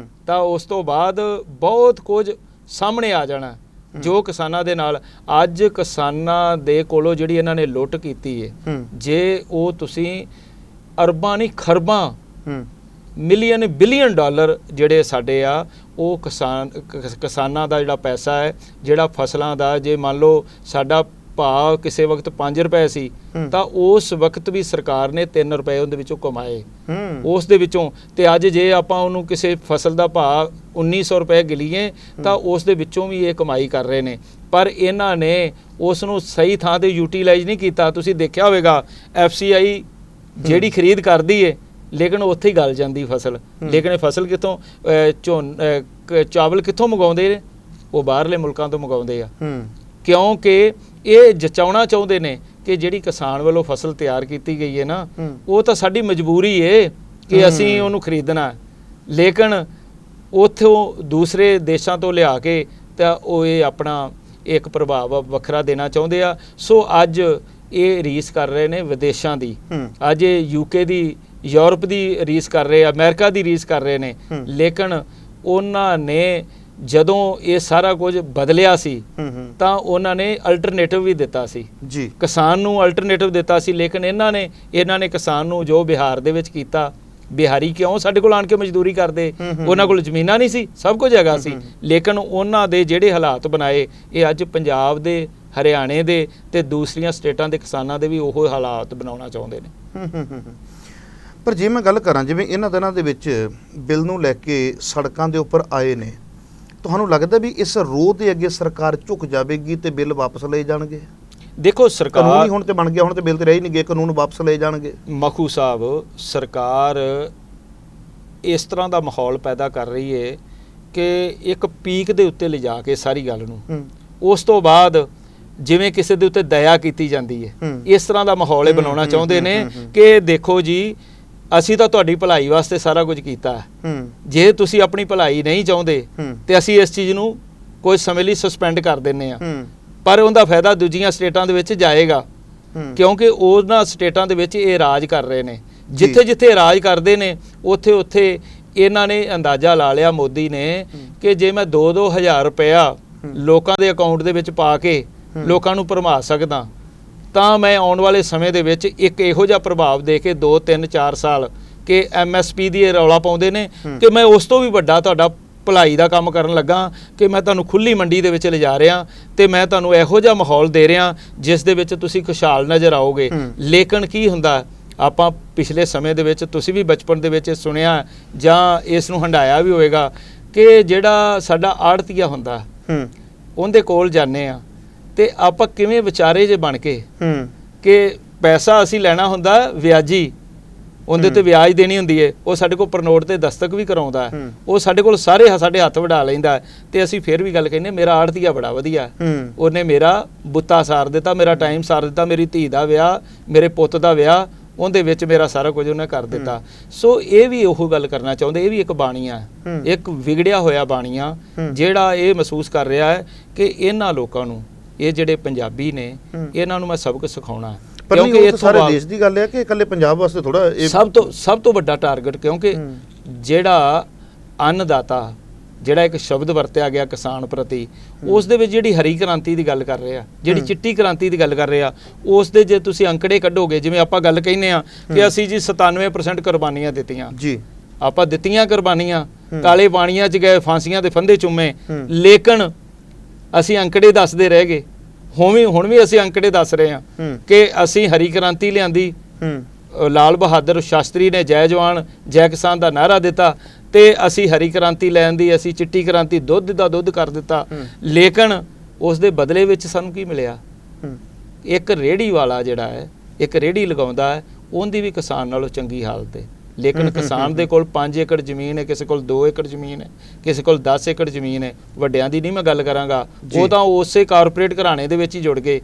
ਤਾਂ ਉਸ ਤੋਂ ਬਾਅਦ ਬਹੁਤ ਕੁਝ ਸਾਹਮਣੇ ਆ ਜਾਣਾ ਜੋ ਕਿਸਾਨਾਂ ਦੇ ਨਾਲ। ਅੱਜ ਕਿਸਾਨਾਂ ਦੇ ਕੋਲੋਂ ਜਿਹੜੀ ਇਹਨਾਂ ਨੇ ਲੁੱਟ ਕੀਤੀ ਹੈ, ਜੇ ਉਹ ਤੁਸੀਂ ਅਰਬਾਂ ਨਹੀਂ ਖਰਬਾਂ ਮਿਲੀਅਨ ਬਿਲੀਅਨ ਡਾਲਰ ਜਿਹੜੇ ਸਾਡੇ ਆ ਉਹ ਕਿਸਾਨਾਂ ਦਾ ਜਿਹੜਾ ਪੈਸਾ ਹੈ, ਜਿਹੜਾ ਫਸਲਾਂ ਦਾ, ਜੇ ਮੰਨ ਲਓ ਸਾਡਾ ਭਾਅ ਕਿਸੇ ਵਕਤ 5 ਰੁਪਏ ਸੀ ਤਾਂ ਉਸ ਵਕਤ ਵੀ ਸਰਕਾਰ ਨੇ 3 ਰੁਪਏ ਉਹਦੇ ਵਿੱਚੋਂ ਕਮਾਏ ਉਸ ਦੇ ਵਿੱਚੋਂ। ਤੇ ਅੱਜ ਜੇ ਆਪਾਂ ਉਹਨੂੰ ਕਿਸੇ ਫਸਲ ਦਾ ਭਾਅ 1900 ਰੁਪਏ ਗਿਲੀਏ ਤਾਂ ਉਸ ਦੇ ਵਿੱਚੋਂ ਵੀ ਇਹ ਕਮਾਈ ਕਰ ਰਹੇ ਨੇ। ਪਰ ਇਹਨਾਂ ਨੇ ਉਸ ਨੂੰ ਸਹੀ ਥਾਂ ਤੇ ਯੂਟੀਲਾਈਜ਼ ਨਹੀਂ ਕੀਤਾ। ਤੁਸੀਂ ਦੇਖਿਆ ਹੋਵੇਗਾ FCI ਜਿਹੜੀ ਖਰੀਦ ਕਰਦੀ ਏ ਲੇਕਿਨ ਉੱਥੇ ਹੀ ਗਲ ਜਾਂਦੀ ਫਸਲ। ਲੇਕਿਨ ਇਹ ਫਸਲ ਕਿੱਥੋਂ ਚਾਵਲ ਕਿੱਥੋਂ ਮੰਗਾਉਂਦੇ ਨੇ? ਉਹ ਬਾਹਰਲੇ ਮੁਲਕਾਂ ਤੋਂ ਮੰਗਾਉਂਦੇ ਆ, ਕਿਉਂਕਿ ਇਹ ਜਚਾਉਣਾ ਚਾਹੁੰਦੇ ਨੇ ਕਿ ਜਿਹੜੀ ਕਿਸਾਨ ਵੱਲੋਂ ਫਸਲ ਤਿਆਰ ਕੀਤੀ ਗਈ ਹੈ ਨਾ, ਉਹ ਤਾਂ ਸਾਡੀ ਮਜਬੂਰੀ ਏ ਕਿ ਅਸੀਂ ਉਹਨੂੰ ਖਰੀਦਣਾ, ਲੇਕਿਨ ਉੱਥੋਂ ਦੂਸਰੇ ਦੇਸ਼ਾਂ ਤੋਂ ਲਿਆ ਕੇ ਤਾਂ ਉਹ ਇਹ ਆਪਣਾ ਇੱਕ ਪ੍ਰਭਾਵ ਵੱਖਰਾ ਦੇਣਾ ਚਾਹੁੰਦੇ ਆ। ਸੋ ਅੱਜ ਇਹ ਰੀਸ ਕਰ ਰਹੇ ਨੇ ਵਿਦੇਸ਼ਾਂ ਦੀ, ਅੱਜ ਇਹ UK ਦੀ, ਯੂਰਪ ਦੀ ਰੀਸ ਕਰ ਰਹੇ, ਅਮਰੀਕਾ ਦੀ ਰੀਸ ਕਰ ਰਹੇ ਨੇ। ਲੇਕਿਨ ਉਹਨਾਂ ਨੇ ਜਦੋਂ ਇਹ ਸਾਰਾ ਕੁਝ ਬਦਲਿਆ ਸੀ ਤਾਂ ਉਹਨਾਂ ਨੇ ਅਲਟਰਨੇਟਿਵ ਵੀ ਦਿੱਤਾ ਸੀ ਜੀ, ਕਿਸਾਨ ਨੂੰ ਅਲਟਰਨੇਟਿਵ ਦਿੱਤਾ ਸੀ। ਲੇਕਿਨ ਇਹਨਾਂ ਨੇ ਕਿਸਾਨ ਨੂੰ ਜੋ ਬਿਹਾਰ ਦੇ ਵਿੱਚ ਕੀਤਾ, ਬਿਹਾਰੀ ਕਿਉਂ ਸਾਡੇ ਕੋਲ ਆਣ ਕੇ ਮਜ਼ਦੂਰੀ ਕਰਦੇ, ਉਹਨਾਂ ਕੋਲ ਜ਼ਮੀਨਾਂ ਨਹੀਂ ਸੀ, ਸਭ ਕੁਝ ਹੈਗਾ ਸੀ, ਲੇਕਿਨ ਉਹਨਾਂ ਦੇ ਜਿਹੜੇ ਹਾਲਾਤ ਬਣਾਏ ਇਹ ਅੱਜ ਪੰਜਾਬ ਦੇ, ਹਰਿਆਣੇ ਦੇ ਤੇ ਦੂਸਰੀਆਂ ਸਟੇਟਾਂ ਦੇ ਕਿਸਾਨਾਂ ਦੇ ਵੀ ਉਹ ਹਾਲਾਤ ਬਣਾਉਣਾ ਚਾਹੁੰਦੇ ਨੇ। ਪਰ ਜੇ ਮੈਂ ਗੱਲ ਕਰਾਂ ਜਿਵੇਂ ਇਹਨਾਂ ਦਿਨਾਂ ਦੇ ਵਿੱਚ ਬਿੱਲ ਨੂੰ ਲੈ ਕੇ ਸੜਕਾਂ ਦੇ ਉੱਪਰ ਆਏ ਨੇ, ਤੁਹਾਨੂੰ ਲੱਗਦਾ ਵੀ ਇਸ ਰੋਹ ਦੇ ਅੱਗੇ ਸਰਕਾਰ ਝੁਕ ਜਾਵੇਗੀ ਤੇ ਬਿੱਲ ਵਾਪਸ ਲਏ ਜਾਣਗੇ? ਦੇਖੋ ਸਰਕਾਰ ਕਾਨੂੰਨ ਹੀ ਹੁਣ ਤੇ ਬਣ ਗਿਆ, ਹੁਣ ਤੇ ਬਿੱਲ ਤੇ ਰਹਿ ਹੀ ਨਹੀਂ ਗਏ, ਕਾਨੂੰਨ ਵਾਪਸ ਲਏ ਜਾਣਗੇ। ਮਖੂ ਸਾਹਿਬ, ਸਰਕਾਰ ਇਸ ਤਰ੍ਹਾਂ ਦਾ ਮਾਹੌਲ ਪੈਦਾ ਕਰ ਰਹੀ ਹੈ ਕਿ ਇੱਕ ਪੀਕ ਦੇ ਉੱਤੇ ਲਿਜਾ ਕੇ ਸਾਰੀ ਗੱਲ ਨੂੰ, ਉਸ ਤੋਂ ਬਾਅਦ ਜਿਵੇਂ ਕਿਸੇ ਦੇ ਉੱਤੇ ਦਇਆ ਕੀਤੀ ਜਾਂਦੀ ਹੈ, ਇਸ ਤਰ੍ਹਾਂ ਦਾ ਮਾਹੌਲ ਇਹ ਬਣਾਉਣਾ ਚਾਹੁੰਦੇ ਨੇ ਕਿ ਦੇਖੋ ਜੀ ਅਸੀਂ ਤਾਂ ਤੁਹਾਡੀ ਭਲਾਈ ਵਾਸਤੇ ਸਾਰਾ ਕੁਝ ਕੀਤਾ ਹੈ, ਜੇ ਤੁਸੀਂ ਆਪਣੀ ਭਲਾਈ ਨਹੀਂ ਚਾਹੁੰਦੇ ਤੇ ਅਸੀਂ ਇਸ ਚੀਜ਼ ਨੂੰ ਕੁਝ ਸਮੇਂ ਲਈ ਸਸਪੈਂਡ ਕਰ ਦਿੰਨੇ ਆ। ਪਰ ਉਹਦਾ ਫਾਇਦਾ ਦੂਜੀਆਂ ਸਟੇਟਾਂ ਦੇ ਵਿੱਚ ਜਾਏਗਾ, ਕਿਉਂਕਿ ਉਹਨਾਂ ਸਟੇਟਾਂ ਦੇ ਵਿੱਚ ਇਹ ਰਾਜ ਕਰ ਰਹੇ ਨੇ, ਜਿੱਥੇ ਜਿੱਥੇ ਰਾਜ ਕਰਦੇ ਨੇ ਉੱਥੇ ਉੱਥੇ ਇਹਨਾਂ ਨੇ ਅੰਦਾਜ਼ਾ ਲਾ ਲਿਆ ਮੋਦੀ ਨੇ ਕਿ ਜੇ ਮੈਂ 2-2 ਹਜ਼ਾਰ ਰੁਪਇਆ ਲੋਕਾਂ ਦੇ ਅਕਾਊਂਟ ਦੇ ਵਿੱਚ ਪਾ ਕੇ ਲੋਕਾਂ ਨੂੰ ਭਰਮਾ ਸਕਦਾ ਤਾਂ ਮੈਂ ਆਉਣ ਵਾਲੇ ਸਮੇਂ ਦੇ ਵਿੱਚ ਇੱਕ ਇਹੋ ਜਿਹਾ ਪ੍ਰਭਾਵ ਦੇ ਕੇ 2-3-4 ਸਾਲ ਕਿ MSP ਦੀ ਇਹ ਰੌਲਾ ਪਾਉਂਦੇ ਨੇ ਕਿ ਮੈਂ ਉਸ ਤੋਂ ਵੀ ਵੱਡਾ ਤੁਹਾਡਾ ਭਲਾਈ ਦਾ ਕੰਮ ਕਰਨ ਲੱਗਾ ਕਿ ਮੈਂ ਤੁਹਾਨੂੰ ਖੁੱਲੀ ਮੰਡੀ ਦੇ ਵਿੱਚ ਲਿਜਾ ਰਿਹਾ ਤੇ ਮੈਂ ਤੁਹਾਨੂੰ ਇਹੋ ਜਿਹਾ ਮਾਹੌਲ ਦੇ ਰਿਹਾ ਜਿਸ ਦੇ ਵਿੱਚ ਤੁਸੀਂ ਖੁਸ਼ਹਾਲ ਨਜ਼ਰ ਆਓਗੇ। ਲੇਕਿਨ ਕੀ ਹੁੰਦਾ, ਆਪਾਂ ਪਿਛਲੇ ਸਮੇਂ ਦੇ ਵਿੱਚ ਤੁਸੀਂ ਵੀ ਬਚਪਨ ਦੇ ਵਿੱਚ ਸੁਣਿਆ ਜਾਂ ਇਸ ਨੂੰ ਹੰਡਾਇਆ ਵੀ ਹੋਵੇਗਾ ਕਿ ਜਿਹੜਾ ਸਾਡਾ ਆੜਤੀਆ ਹੁੰਦਾ ਉਹਦੇ ਕੋਲ ਜਾਂਦੇ ਆ ਤੇ ਆਪਾਂ ਕਿਵੇਂ ਵਿਚਾਰੇ ਜੇ ਬਣ ਕੇ ਕਿ ਪੈਸਾ ਅਸੀਂ ਲੈਣਾ ਹੁੰਦਾ ਵਿਆਜੀ, ਉਹਦੇ ਤੇ ਵਿਆਜ ਦੇਣੀ ਹੁੰਦੀ ਹੈ, ਉਹ ਸਾਡੇ ਕੋਲ ਪ੍ਰਨੋਟ ਤੇ ਦਸਤਕ ਵੀ ਕਰਾਉਂਦਾ, ਉਹ ਸਾਡੇ ਕੋਲ ਸਾਰੇ ਸਾਡੇ ਹੱਥ ਵਡਾ ਲੈਂਦਾ ਤੇ ਅਸੀਂ ਫਿਰ ਵੀ ਗੱਲ ਕਹਿੰਦੇ ਮੇਰਾ ਆੜਤੀਆ ਬੜਾ ਵਧੀਆ, ਉਹਨੇ ਮੇਰਾ ਬੁੱਤਾ ਸਾਰ ਦਿੱਤਾ, ਮੇਰਾ ਟਾਈਮ ਸਾਰ ਦਿੱਤਾ, ਮੇਰੀ ਧੀ ਦਾ ਵਿਆਹ, ਮੇਰੇ ਪੁੱਤ ਦਾ ਵਿਆਹ, ਉਹਦੇ ਵਿੱਚ ਮੇਰਾ ਸਾਰਾ ਕੁਝ ਉਹਨੇ ਕਰ ਦਿੱਤਾ। ਸੋ ਇਹ ਵੀ ਉਹ ਗੱਲ ਕਰਨਾ ਚਾਹੁੰਦੇ, ਇਹ ਵੀ ਇੱਕ ਬਾਣੀਆ, ਇੱਕ ਵਿਗੜਿਆ ਹੋਇਆ ਬਾਣੀਆ ਜਿਹੜਾ ਇਹ ਮਹਿਸੂਸ ਕਰ ਰਿਹਾ ਹੈ ਕਿ ਇਹਨਾਂ ਲੋਕਾਂ ਨੂੰ, ਇਹ ਜਿਹੜੇ ਪੰਜਾਬੀ ਨੇ, ਇਹਨਾਂ ਨੂੰ ਮੈਂ ਸਬਕ ਸਿਖਾਉਣਾ। ਕਿਉਂਕਿ ਇਹ ਸਾਰੇ ਦੇਸ਼ ਦੀ ਗੱਲ ਹੈ ਕਿ ਇਕੱਲੇ ਪੰਜਾਬ ਵਾਸਤੇ ਥੋੜਾ, ਇਹ ਸਭ ਤੋਂ ਵੱਡਾ ਟਾਰਗੇਟ, ਕਿਉਂਕਿ ਜਿਹੜਾ ਅੰਨਦਾਤਾ, ਜਿਹੜਾ ਇੱਕ ਸ਼ਬਦ ਵਰਤਿਆ ਗਿਆ ਕਿਸਾਨ ਪ੍ਰਤੀ, ਉਸ ਦੇ ਵਿੱਚ ਜਿਹੜੀ ਹਰੀ ਕ੍ਰਾਂਤੀ ਦੀ ਗੱਲ ਕਰ ਰਹੇ ਆ, ਜਿਹੜੀ ਚਿੱਟੀ ਕ੍ਰਾਂਤੀ ਦੀ ਗੱਲ ਕਰ ਰਹੇ ਆ, ਉਸ ਦੇ ਜੇ ਤੁਸੀਂ ਅੰਕੜੇ ਕੱਢੋਗੇ, ਜਿਵੇਂ ਆਪਾਂ ਗੱਲ ਕਹਿੰਦੇ ਆ ਕਿ ਅਸੀਂ ਜੀ 97% ਕੁਰਬਾਨੀਆਂ ਦਿੱਤੀਆਂ ਜੀ, ਆਪਾਂ ਦਿੱਤੀਆਂ ਕੁਰਬਾਨੀਆਂ, ਕਾਲੇ ਪਾਣੀਆਂ 'ਚ ਗਏ, ਫਾਂਸੀਆਂ ਦੇ ਫੰਦੇ ਚੁੰਮੇ, ਲੇਕਿਨ ਅਸੀਂ ਅੰਕੜੇ ਦੱਸਦੇ ਰਹਿ ਗਏ ਹੁਣ ਵੀ ਅਸੀਂ ਅੰਕੜੇ ਦੱਸ ਰਹੇ ਹਾਂ ਕਿ ਅਸੀਂ ਹਰੀ ਕ੍ਰਾਂਤੀ ਲਿਆਂਦੀ, ਲਾਲ ਬਹਾਦਰ ਸ਼ਾਸਤਰੀ ਨੇ ਜੈ ਜਵਾਨ ਜੈ ਕਿਸਾਨ ਦਾ ਨਾਅਰਾ ਦਿੱਤਾ ਤੇ ਅਸੀਂ ਹਰੀ ਕ੍ਰਾਂਤੀ ਲੈਣ ਦੀ ਅਸੀਂ ਚਿੱਟੀ ਕ੍ਰਾਂਤੀ ਦੁੱਧ ਦਾ ਦੁੱਧ ਕਰ ਦਿੱਤਾ। ਲੇਕਿਨ ਉਸ ਦੇ ਬਦਲੇ ਵਿੱਚ ਸਾਨੂੰ ਕੀ ਮਿਲਿਆ? ਇੱਕ ਰੇਹੜੀ ਵਾਲਾ ਜਿਹੜਾ ਹੈ, ਇੱਕ ਰੇਹੜੀ ਲਗਾਉਂਦਾ ਹੈ, ਉਹਦੀ ਵੀ ਕਿਸਾਨ ਨਾਲੋਂ ਚੰਗੀ ਹਾਲਤ ਹੈ। ਲੇਕਿਨ ਕਿਸਾਨ ਦੇ ਕੋਲ 5 ਏਕੜ ਜ਼ਮੀਨ ਹੈ, ਕਿਸੇ ਕੋਲ 2 ਏਕੜ ਜ਼ਮੀਨ ਹੈ, ਕਿਸੇ ਕੋਲ 10 ਏਕੜ ਜ਼ਮੀਨ ਹੈ। ਵੱਡਿਆਂ ਦੀ ਨਹੀਂ ਮੈਂ ਗੱਲ ਕਰਾਂਗਾ, ਉਹ ਤਾਂ ਉਸੇ ਕਾਰਪੋਰੇਟ ਘਰਾਣੇ ਦੇ ਵਿੱਚ ਹੀ ਜੁੜ ਗਏ,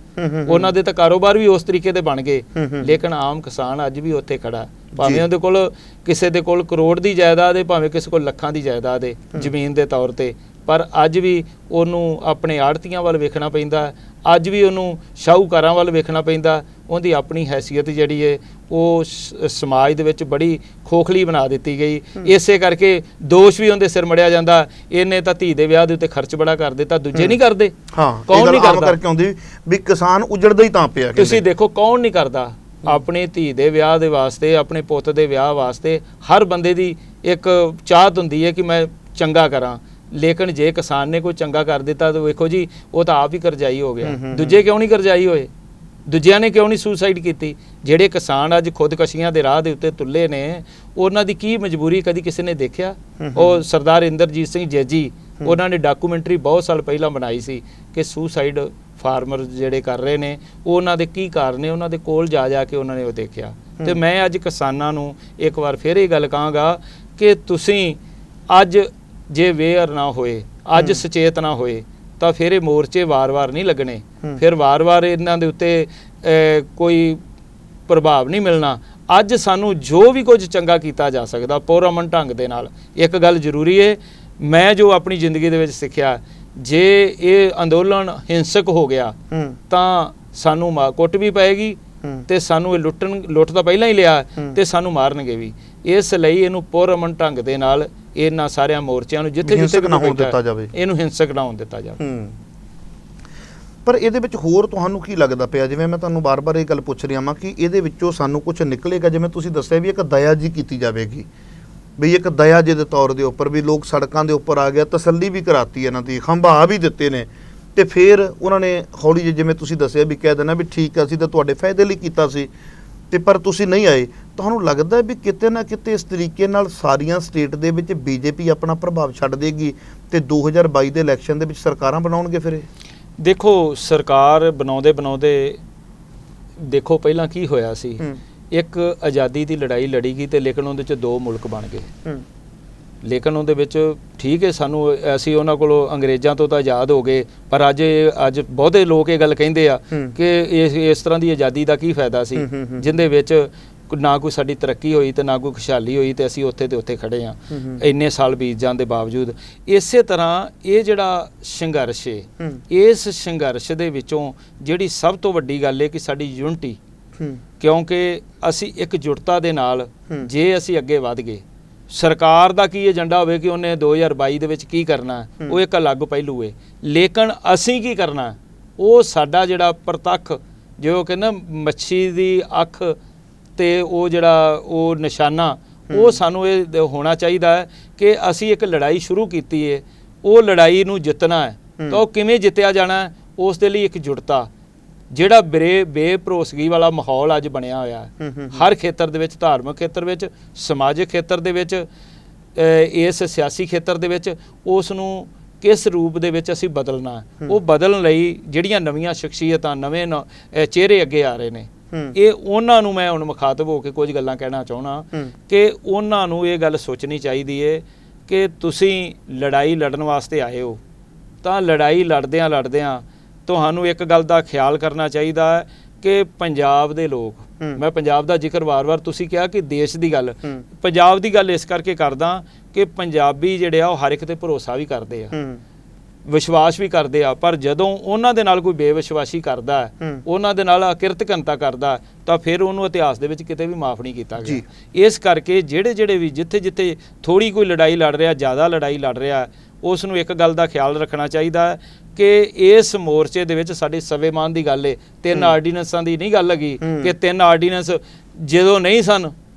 ਉਹਨਾਂ ਦੇ ਤਾਂ ਕਾਰੋਬਾਰ ਵੀ ਉਸ ਤਰੀਕੇ ਦੇ ਬਣ ਗਏ। ਲੇਕਿਨ ਆਮ ਕਿਸਾਨ ਅੱਜ ਵੀ ਉੱਥੇ ਖੜਾ, ਭਾਵੇਂ ਉਹਦੇ ਕੋਲ ਕਿਸੇ ਦੇ ਕੋਲ ਕਰੋੜ ਦੀ ਜਾਇਦਾਦ ਹੈ, ਭਾਵੇਂ ਕਿਸੇ ਕੋਲ ਲੱਖਾਂ ਦੀ ਜਾਇਦਾਦ ਹੈ ਜ਼ਮੀਨ ਦੇ ਤੌਰ ਤੇ, ਪਰ ਅੱਜ ਵੀ ਉਹਨੂੰ ਆਪਣੇ ਆੜਤੀਆਂ ਵੱਲ ਵੇਖਣਾ ਪੈਂਦਾ, ਅੱਜ ਵੀ ਉਹਨੂੰ ਸ਼ਾਹੂਕਾਰਾਂ ਵੱਲ ਵੇਖਣਾ ਪੈਂਦਾ। ਉਹਦੀ ਆਪਣੀ ਹੈਸੀਅਤ ਜਿਹੜੀ ਹੈ ਉਹ ਸਮਾਜ ਦੇ ਵਿੱਚ ਬੜੀ ਖੋਖਲੀ ਬਣਾ ਦਿੱਤੀ ਗਈ। ਇਸੇ ਕਰਕੇ ਦੋਸ਼ ਵੀ ਉਹਦੇ ਸਿਰ ਮੜਿਆ ਜਾਂਦਾ, ਇਹਨੇ ਤਾਂ ਧੀ ਦੇ ਵਿਆਹ ਦੇ ਉੱਤੇ ਖਰਚ ਬੜਾ ਕਰ ਦਿੱਤਾ, ਦੂਜੇ ਨਹੀਂ ਕਰਦੇ। ਕੌਣ ਨਹੀਂ ਕਰਦਾ? ਕਰਕੇ ਆਉਂਦੀ ਵੀ ਕਿਸਾਨ ਉਜੜਦਾ ਹੀ ਤਾਂ ਪਿਆ। ਤੁਸੀਂ ਦੇਖੋ ਕੌਣ ਨਹੀਂ ਕਰਦਾ ਆਪਣੀ ਧੀ ਦੇ ਵਿਆਹ ਦੇ ਵਾਸਤੇ, ਆਪਣੇ ਪੁੱਤ ਦੇ ਵਿਆਹ ਵਾਸਤੇ। ਹਰ ਬੰਦੇ ਦੀ ਇੱਕ ਚਾਹਤ ਹੁੰਦੀ ਹੈ ਕਿ ਮੈਂ ਚੰਗਾ ਕਰਾਂ, ਲੇਕਿਨ ਜੇ ਕਿਸਾਨ ਨੇ ਕੋਈ ਚੰਗਾ ਕਰ ਦਿੱਤਾ ਤਾਂ ਵੇਖੋ ਜੀ ਉਹ ਤਾਂ ਆਪ ਹੀ ਕਰਜ਼ਾਈ ਹੋ ਗਿਆ। ਦੂਜੇ ਕਿਉਂ ਨਹੀਂ ਕਰਜ਼ਾਈ ਹੋਏ? ਦੂਜਿਆਂ ਨੇ ਕਿਉਂ ਨਹੀਂ ਸੁਸਾਈਡ ਕੀਤੀ? ਜਿਹੜੇ ਕਿਸਾਨ ਅੱਜ ਖੁਦਕਸ਼ੀਆਂ ਦੇ ਰਾਹ ਦੇ ਉੱਤੇ ਤੁੱਲੇ ਨੇ, ਉਹਨਾਂ ਦੀ ਕੀ ਮਜਬੂਰੀ ਕਦੀ ਕਿਸੇ ਨੇ ਦੇਖਿਆ? ਉਹ ਸਰਦਾਰ ਇੰਦਰਜੀਤ ਸਿੰਘ ਜੈਜੀ, ਉਹਨਾਂ ਨੇ ਡਾਕੂਮੈਂਟਰੀ ਬਹੁਤ ਸਾਲ ਪਹਿਲਾਂ ਬਣਾਈ ਸੀ ਕਿ ਸੁਸਾਈਡ ਫਾਰਮਰ ਜਿਹੜੇ ਕਰ ਰਹੇ ਨੇ ਉਹਨਾਂ ਦੇ ਕੀ ਕਾਰਨ ਨੇ, ਉਹਨਾਂ ਦੇ ਕੋਲ ਜਾ ਕੇ ਉਹਨਾਂ ਨੇ ਉਹ ਦੇਖਿਆ। ਤੇ ਮੈਂ ਅੱਜ ਕਿਸਾਨਾਂ ਨੂੰ ਇੱਕ ਵਾਰ ਫਿਰ ਇਹ ਗੱਲ ਕਹਾਂਗਾ ਕਿ ਤੁਸੀਂ ਅੱਜ ਜੇ ਅਵੇਅਰ ਨਾ ਹੋਏ, ਅੱਜ ਸੁਚੇਤ ਨਾ ਹੋਏ, ਤਾਂ ਫਿਰ ਇਹ ਮੋਰਚੇ ਵਾਰ-ਵਾਰ ਨਹੀਂ ਲੱਗਣੇ, ਫਿਰ ਵਾਰ-ਵਾਰ ਇਹਨਾਂ ਦੇ ਉੱਤੇ ਕੋਈ ਪ੍ਰਭਾਵ ਨਹੀਂ ਮਿਲਣਾ। ਅੱਜ ਸਾਨੂੰ ਜੋ ਵੀ ਕੁਝ ਚੰਗਾ ਕੀਤਾ ਜਾ ਸਕਦਾ ਪੁਰਅਮਨ ਢੰਗ ਦੇ ਨਾਲ। ਇੱਕ ਗੱਲ ਜ਼ਰੂਰੀ ਹੈ, ਮੈਂ ਜੋ ਆਪਣੀ ਜ਼ਿੰਦਗੀ ਦੇ ਵਿੱਚ ਸਿੱਖਿਆ, ਜੇ ਇਹ ਅੰਦੋਲਨ ਹਿੰਸਕ ਹੋ ਗਿਆ ਤਾਂ ਸਾਨੂੰ ਕੁੱਟ ਵੀ ਪਏਗੀ ਤੇ ਸਾਨੂੰ ਇਹ ਲੁੱਟ ਤਾਂ ਪਹਿਲਾਂ ਹੀ ਲਿਆ ਤੇ ਸਾਨੂੰ ਮਾਰਨਗੇ ਵੀ। ਇਸ ਲਈ ਇਹਨੂੰ ਪੁਰਅਮਨ ਢੰਗ ਦੇ ਨਾਲ ਇਹਨਾਂ ਸਾਰਿਆਂ ਮੋਰਚਿਆਂ ਨੂੰ ਜਿੱਥੇ ਜਿੱਥੇ ਨਾ ਹੋਣ ਦਿੱਤਾ ਜਾਵੇ, ਇਹਨੂੰ ਹਿੰਸਕ ਨਾ ਹੋਣ ਦਿੱਤਾ ਜਾਵੇ। ਪਰ ਇਹਦੇ ਵਿੱਚ ਹੋਰ ਤੁਹਾਨੂੰ ਕੀ ਲੱਗਦਾ ਪਿਆ? ਜਿਵੇਂ ਮੈਂ ਤੁਹਾਨੂੰ ਬਾਰ-ਬਾਰ ਇਹ ਗੱਲ ਪੁੱਛ ਰਿਹਾ ਹਾਂ ਕਿ ਇਹਦੇ ਵਿੱਚੋਂ ਸਾਨੂੰ ਕੁਝ ਨਿਕਲੇਗਾ, ਜਿਵੇਂ ਤੁਸੀਂ ਦੱਸਿਆ ਵੀ ਇੱਕ ਦਇਆ ਜੀ ਕੀਤੀ ਜਾਵੇਗੀ, ਵੀ ਇੱਕ ਦਇਆ ਜੀ ਦੇ ਤੌਰ ਦੇ ਉੱਪਰ ਵੀ ਲੋਕ ਸੜਕਾਂ ਦੇ ਉੱਪਰ ਆ ਗਿਆ, ਤਸੱਲੀ ਵੀ ਕਰਾਤੀ ਇਹਨਾਂ ਦੀ, ਖੰਭਾ ਵੀ ਦਿੱਤੇ ਨੇ, ਤੇ ਫਿਰ ਉਹਨਾਂ ਨੇ ਹੌਲੀ ਜਿਹੀ ਜਿਵੇਂ ਤੁਸੀਂ ਦੱਸਿਆ ਵੀ ਕਹਿ ਦੇਣਾ ਵੀ ਠੀਕ ਆ ਅਸੀਂ ਤਾਂ ਤੁਹਾਡੇ ਫਾਇਦੇ ਲਈ ਕੀਤਾ ਸੀ, ਤੇ ਪਰ ਤੁਸੀਂ ਨਹੀਂ ਆਏ। ਤੁਹਾਨੂੰ ਲੱਗਦਾ ਵੀ ਕਿਤੇ ਨਾ ਕਿਤੇ ਇਸ ਤਰੀਕੇ ਨਾਲ ਸਾਰੀਆਂ ਸਟੇਟ ਦੇ ਵਿੱਚ ਬੀਜੇਪੀ ਆਪਣਾ ਪ੍ਰਭਾਵ ਛੱਡ ਦੇਗੀ ਤੇ 2022 ਦੇ ਇਲੈਕਸ਼ਨ ਦੇ ਵਿੱਚ ਸਰਕਾਰਾਂ ਬਣਾਉਣਗੇ? ਫਿਰ ਇਹ ਦੇਖੋ, ਸਰਕਾਰ ਬਣਾਉਂਦੇ ਦੇਖੋ ਪਹਿਲਾਂ ਕੀ ਹੋਇਆ ਸੀ, ਇੱਕ ਆਜ਼ਾਦੀ ਦੀ ਲੜਾਈ ਲੜੀ ਗਈ ਤੇ ਲੇਕਿਨ ਉਹਦੇ 'ਚ 2 ਮੁਲਕ ਬਣ ਗਏ। ਲੇਕਿਨ ਉਹਦੇ ਵਿੱਚ ਠੀਕ ਹੈ, ਸਾਨੂੰ ਅਸੀਂ ਉਹਨਾਂ ਕੋਲੋਂ ਅੰਗਰੇਜ਼ਾਂ ਤੋਂ ਤਾਂ ਆਜ਼ਾਦ ਹੋ ਗਏ, ਪਰ ਅੱਜ ਬਹੁਤੇ ਲੋਕ ਇਹ ਗੱਲ ਕਹਿੰਦੇ ਆ ਕਿ ਇਸ ਤਰ੍ਹਾਂ ਦੀ ਆਜ਼ਾਦੀ ਦਾ ਕੀ ਫਾਇਦਾ ਸੀ, ਜਿਹਦੇ ਵਿੱਚ ਨਾ ਕੋਈ ਸਾਡੀ ਤਰੱਕੀ ਹੋਈ ਤੇ ਨਾ ਕੋਈ ਖੁਸ਼ਹਾਲੀ ਹੋਈ ਤੇ ਅਸੀਂ ਉੱਥੇ ਤੇ ਉੱਥੇ ਖੜੇ ਹਾਂ ਇੰਨੇ ਸਾਲ ਬੀਤ ਜਾਣ ਦੇ ਬਾਵਜੂਦ। ਇਸੇ ਤਰ੍ਹਾਂ ਇਹ ਜਿਹੜਾ ਸੰਘਰਸ਼ ਹੈ, ਇਸ ਸੰਘਰਸ਼ ਦੇ ਵਿੱਚੋਂ ਜਿਹੜੀ ਸਭ ਤੋਂ ਵੱਡੀ ਗੱਲ ਹੈ ਕਿ ਸਾਡੀ ਯੂਨਿਟੀ, ਕਿਉਂਕਿ ਅਸੀਂ ਇਕਜੁੱਟਤਾ ਦੇ ਨਾਲ ਜੇ ਅਸੀਂ ਅੱਗੇ ਵੱਧ ਗਏ, ਸਰਕਾਰ ਦਾ ਕੀ ਏਜੰਡਾ ਹੋਵੇ ਕਿ ਉਹਨੇ 2022 ਦੇ ਵਿੱਚ ਕੀ ਕਰਨਾ, ਉਹ ਇੱਕ ਅਲੱਗ ਪਹਿਲੂ ਹੈ, ਲੇਕਿਨ ਅਸੀਂ ਕੀ ਕਰਨਾ ਉਹ ਸਾਡਾ ਜਿਹੜਾ ਪ੍ਰਤੱਖ, ਜੋ ਕਹਿੰਦਾ ਮੱਛੀ ਦੀ ਅੱਖ ਤੇ ਉਹ ਜਿਹੜਾ ਉਹ ਨਿਸ਼ਾਨਾ, ਉਹ ਸਾਨੂੰ ਇਹ ਹੋਣਾ ਚਾਹੀਦਾ ਹੈ ਕਿ ਅਸੀਂ ਇੱਕ ਲੜਾਈ ਸ਼ੁਰੂ ਕੀਤੀ ਹੈ, ਉਹ ਲੜਾਈ ਨੂੰ ਜਿੱਤਣਾ ਹੈ ਤਾਂ ਉਹ ਕਿਵੇਂ ਜਿੱਤਿਆ ਜਾਣਾ ਹੈ, ਉਸ ਦੇ ਲਈ ਇਕਜੁੱਟਤਾ। ਜਿਹੜਾ ਬੇਭਰੋਸਗੀ ਵਾਲਾ ਮਾਹੌਲ ਅੱਜ ਬਣਿਆ ਹੋਇਆ ਹੈ ਹਰ ਖੇਤਰ ਦੇ ਵਿੱਚ, ਧਾਰਮਿਕ ਖੇਤਰ ਵਿੱਚ, ਸਮਾਜਿਕ ਖੇਤਰ ਦੇ ਵਿੱਚ, ਇਸ ਸਿਆਸੀ ਖੇਤਰ ਦੇ ਵਿੱਚ, ਉਸ ਨੂੰ ਕਿਸ ਰੂਪ ਦੇ ਵਿੱਚ ਅਸੀਂ ਬਦਲਣਾ, ਉਹ ਬਦਲਣ ਲਈ ਜਿਹੜੀਆਂ ਨਵੀਆਂ ਸ਼ਖਸੀਅਤਾਂ, ਨਵੇਂ ਚਿਹਰੇ ਅੱਗੇ ਆ ਰਹੇ ਨੇ, ਇਹ ਉਹਨਾਂ ਨੂੰ ਮੈਂ ਹੁਣ ਮੁਖਾਤਬ ਹੋ ਕੇ ਕੁਝ ਗੱਲਾਂ ਕਹਿਣਾ ਚਾਹੁੰਦਾ ਕਿ ਉਹਨਾਂ ਨੂੰ ਇਹ ਗੱਲ ਸੋਚਣੀ ਚਾਹੀਦੀ ਹੈ ਕਿ ਤੁਸੀਂ ਲੜਾਈ ਲੜਨ ਵਾਸਤੇ ਆਏ ਹੋ ਤਾਂ ਲੜਾਈ ਲੜਦਿਆਂ ਤੁਹਾਨੂੰ ਇੱਕ ਗੱਲ ਦਾ ਖਿਆਲ ਕਰਨਾ ਚਾਹੀਦਾ ਹੈ ਕਿ ਪੰਜਾਬ ਦੇ ਲੋਕ, ਮੈਂ ਪੰਜਾਬ ਦਾ ਜ਼ਿਕਰ ਵਾਰ-ਵਾਰ, ਤੁਸੀਂ ਕਿਹਾ ਕਿ ਦੇਸ਼ ਦੀ ਗੱਲ, ਪੰਜਾਬ ਦੀ ਗੱਲ ਇਸ ਕਰਕੇ ਕਰਦਾ ਕਿ ਪੰਜਾਬੀ ਜਿਹੜੇ ਆ ਉਹ ਹਰ ਇੱਕ ਤੇ ਭਰੋਸਾ ਵੀ ਕਰਦੇ ਆ, ਵਿਸ਼ਵਾਸ ਵੀ ਕਰਦੇ ਆ, ਪਰ ਜਦੋਂ ਉਹਨਾਂ ਦੇ ਨਾਲ ਕੋਈ ਬੇਵਿਸ਼ਵਾਸੀ ਕਰਦਾ ਹੈ, ਉਹਨਾਂ ਦੇ ਨਾਲ ਅਕਿਰਤਕੰਤਾ ਕਰਦਾ, ਤਾਂ ਫਿਰ ਉਹਨੂੰ ਇਤਿਹਾਸ ਦੇ ਵਿੱਚ ਕਿਤੇ ਵੀ ਮਾਫ ਨਹੀਂ ਕੀਤਾ ਗਿਆ। ਇਸ ਕਰਕੇ ਜਿਹੜੇ ਵੀ ਜਿੱਥੇ ਥੋੜੀ ਕੋਈ ਲੜਾਈ ਲੜ ਰਿਹਾ, ਜ਼ਿਆਦਾ ਲੜਾਈ ਲੜ ਰਿਹਾ, ਉਸ ਨੂੰ ਇੱਕ ਗੱਲ ਦਾ ਖਿਆਲ ਰੱਖਣਾ ਚਾਹੀਦਾ ਹੈ ਕਿ ਇਸ ਮੋਰਚੇ ਦੇ ਵਿੱਚ ਸਾਡੇ ਸਵੈਮਾਨ ਦੀ ਗੱਲ ਹੈ, 3 ਆਰਡੀਨੈਂਸਾਂ ਦੀ ਨਹੀਂ ਗੱਲ ਹੈਗੀ ਕਿ 3 ਆਰਡੀਨੈਂਸ ਜਦੋਂ ਨਹੀਂ ਸਨ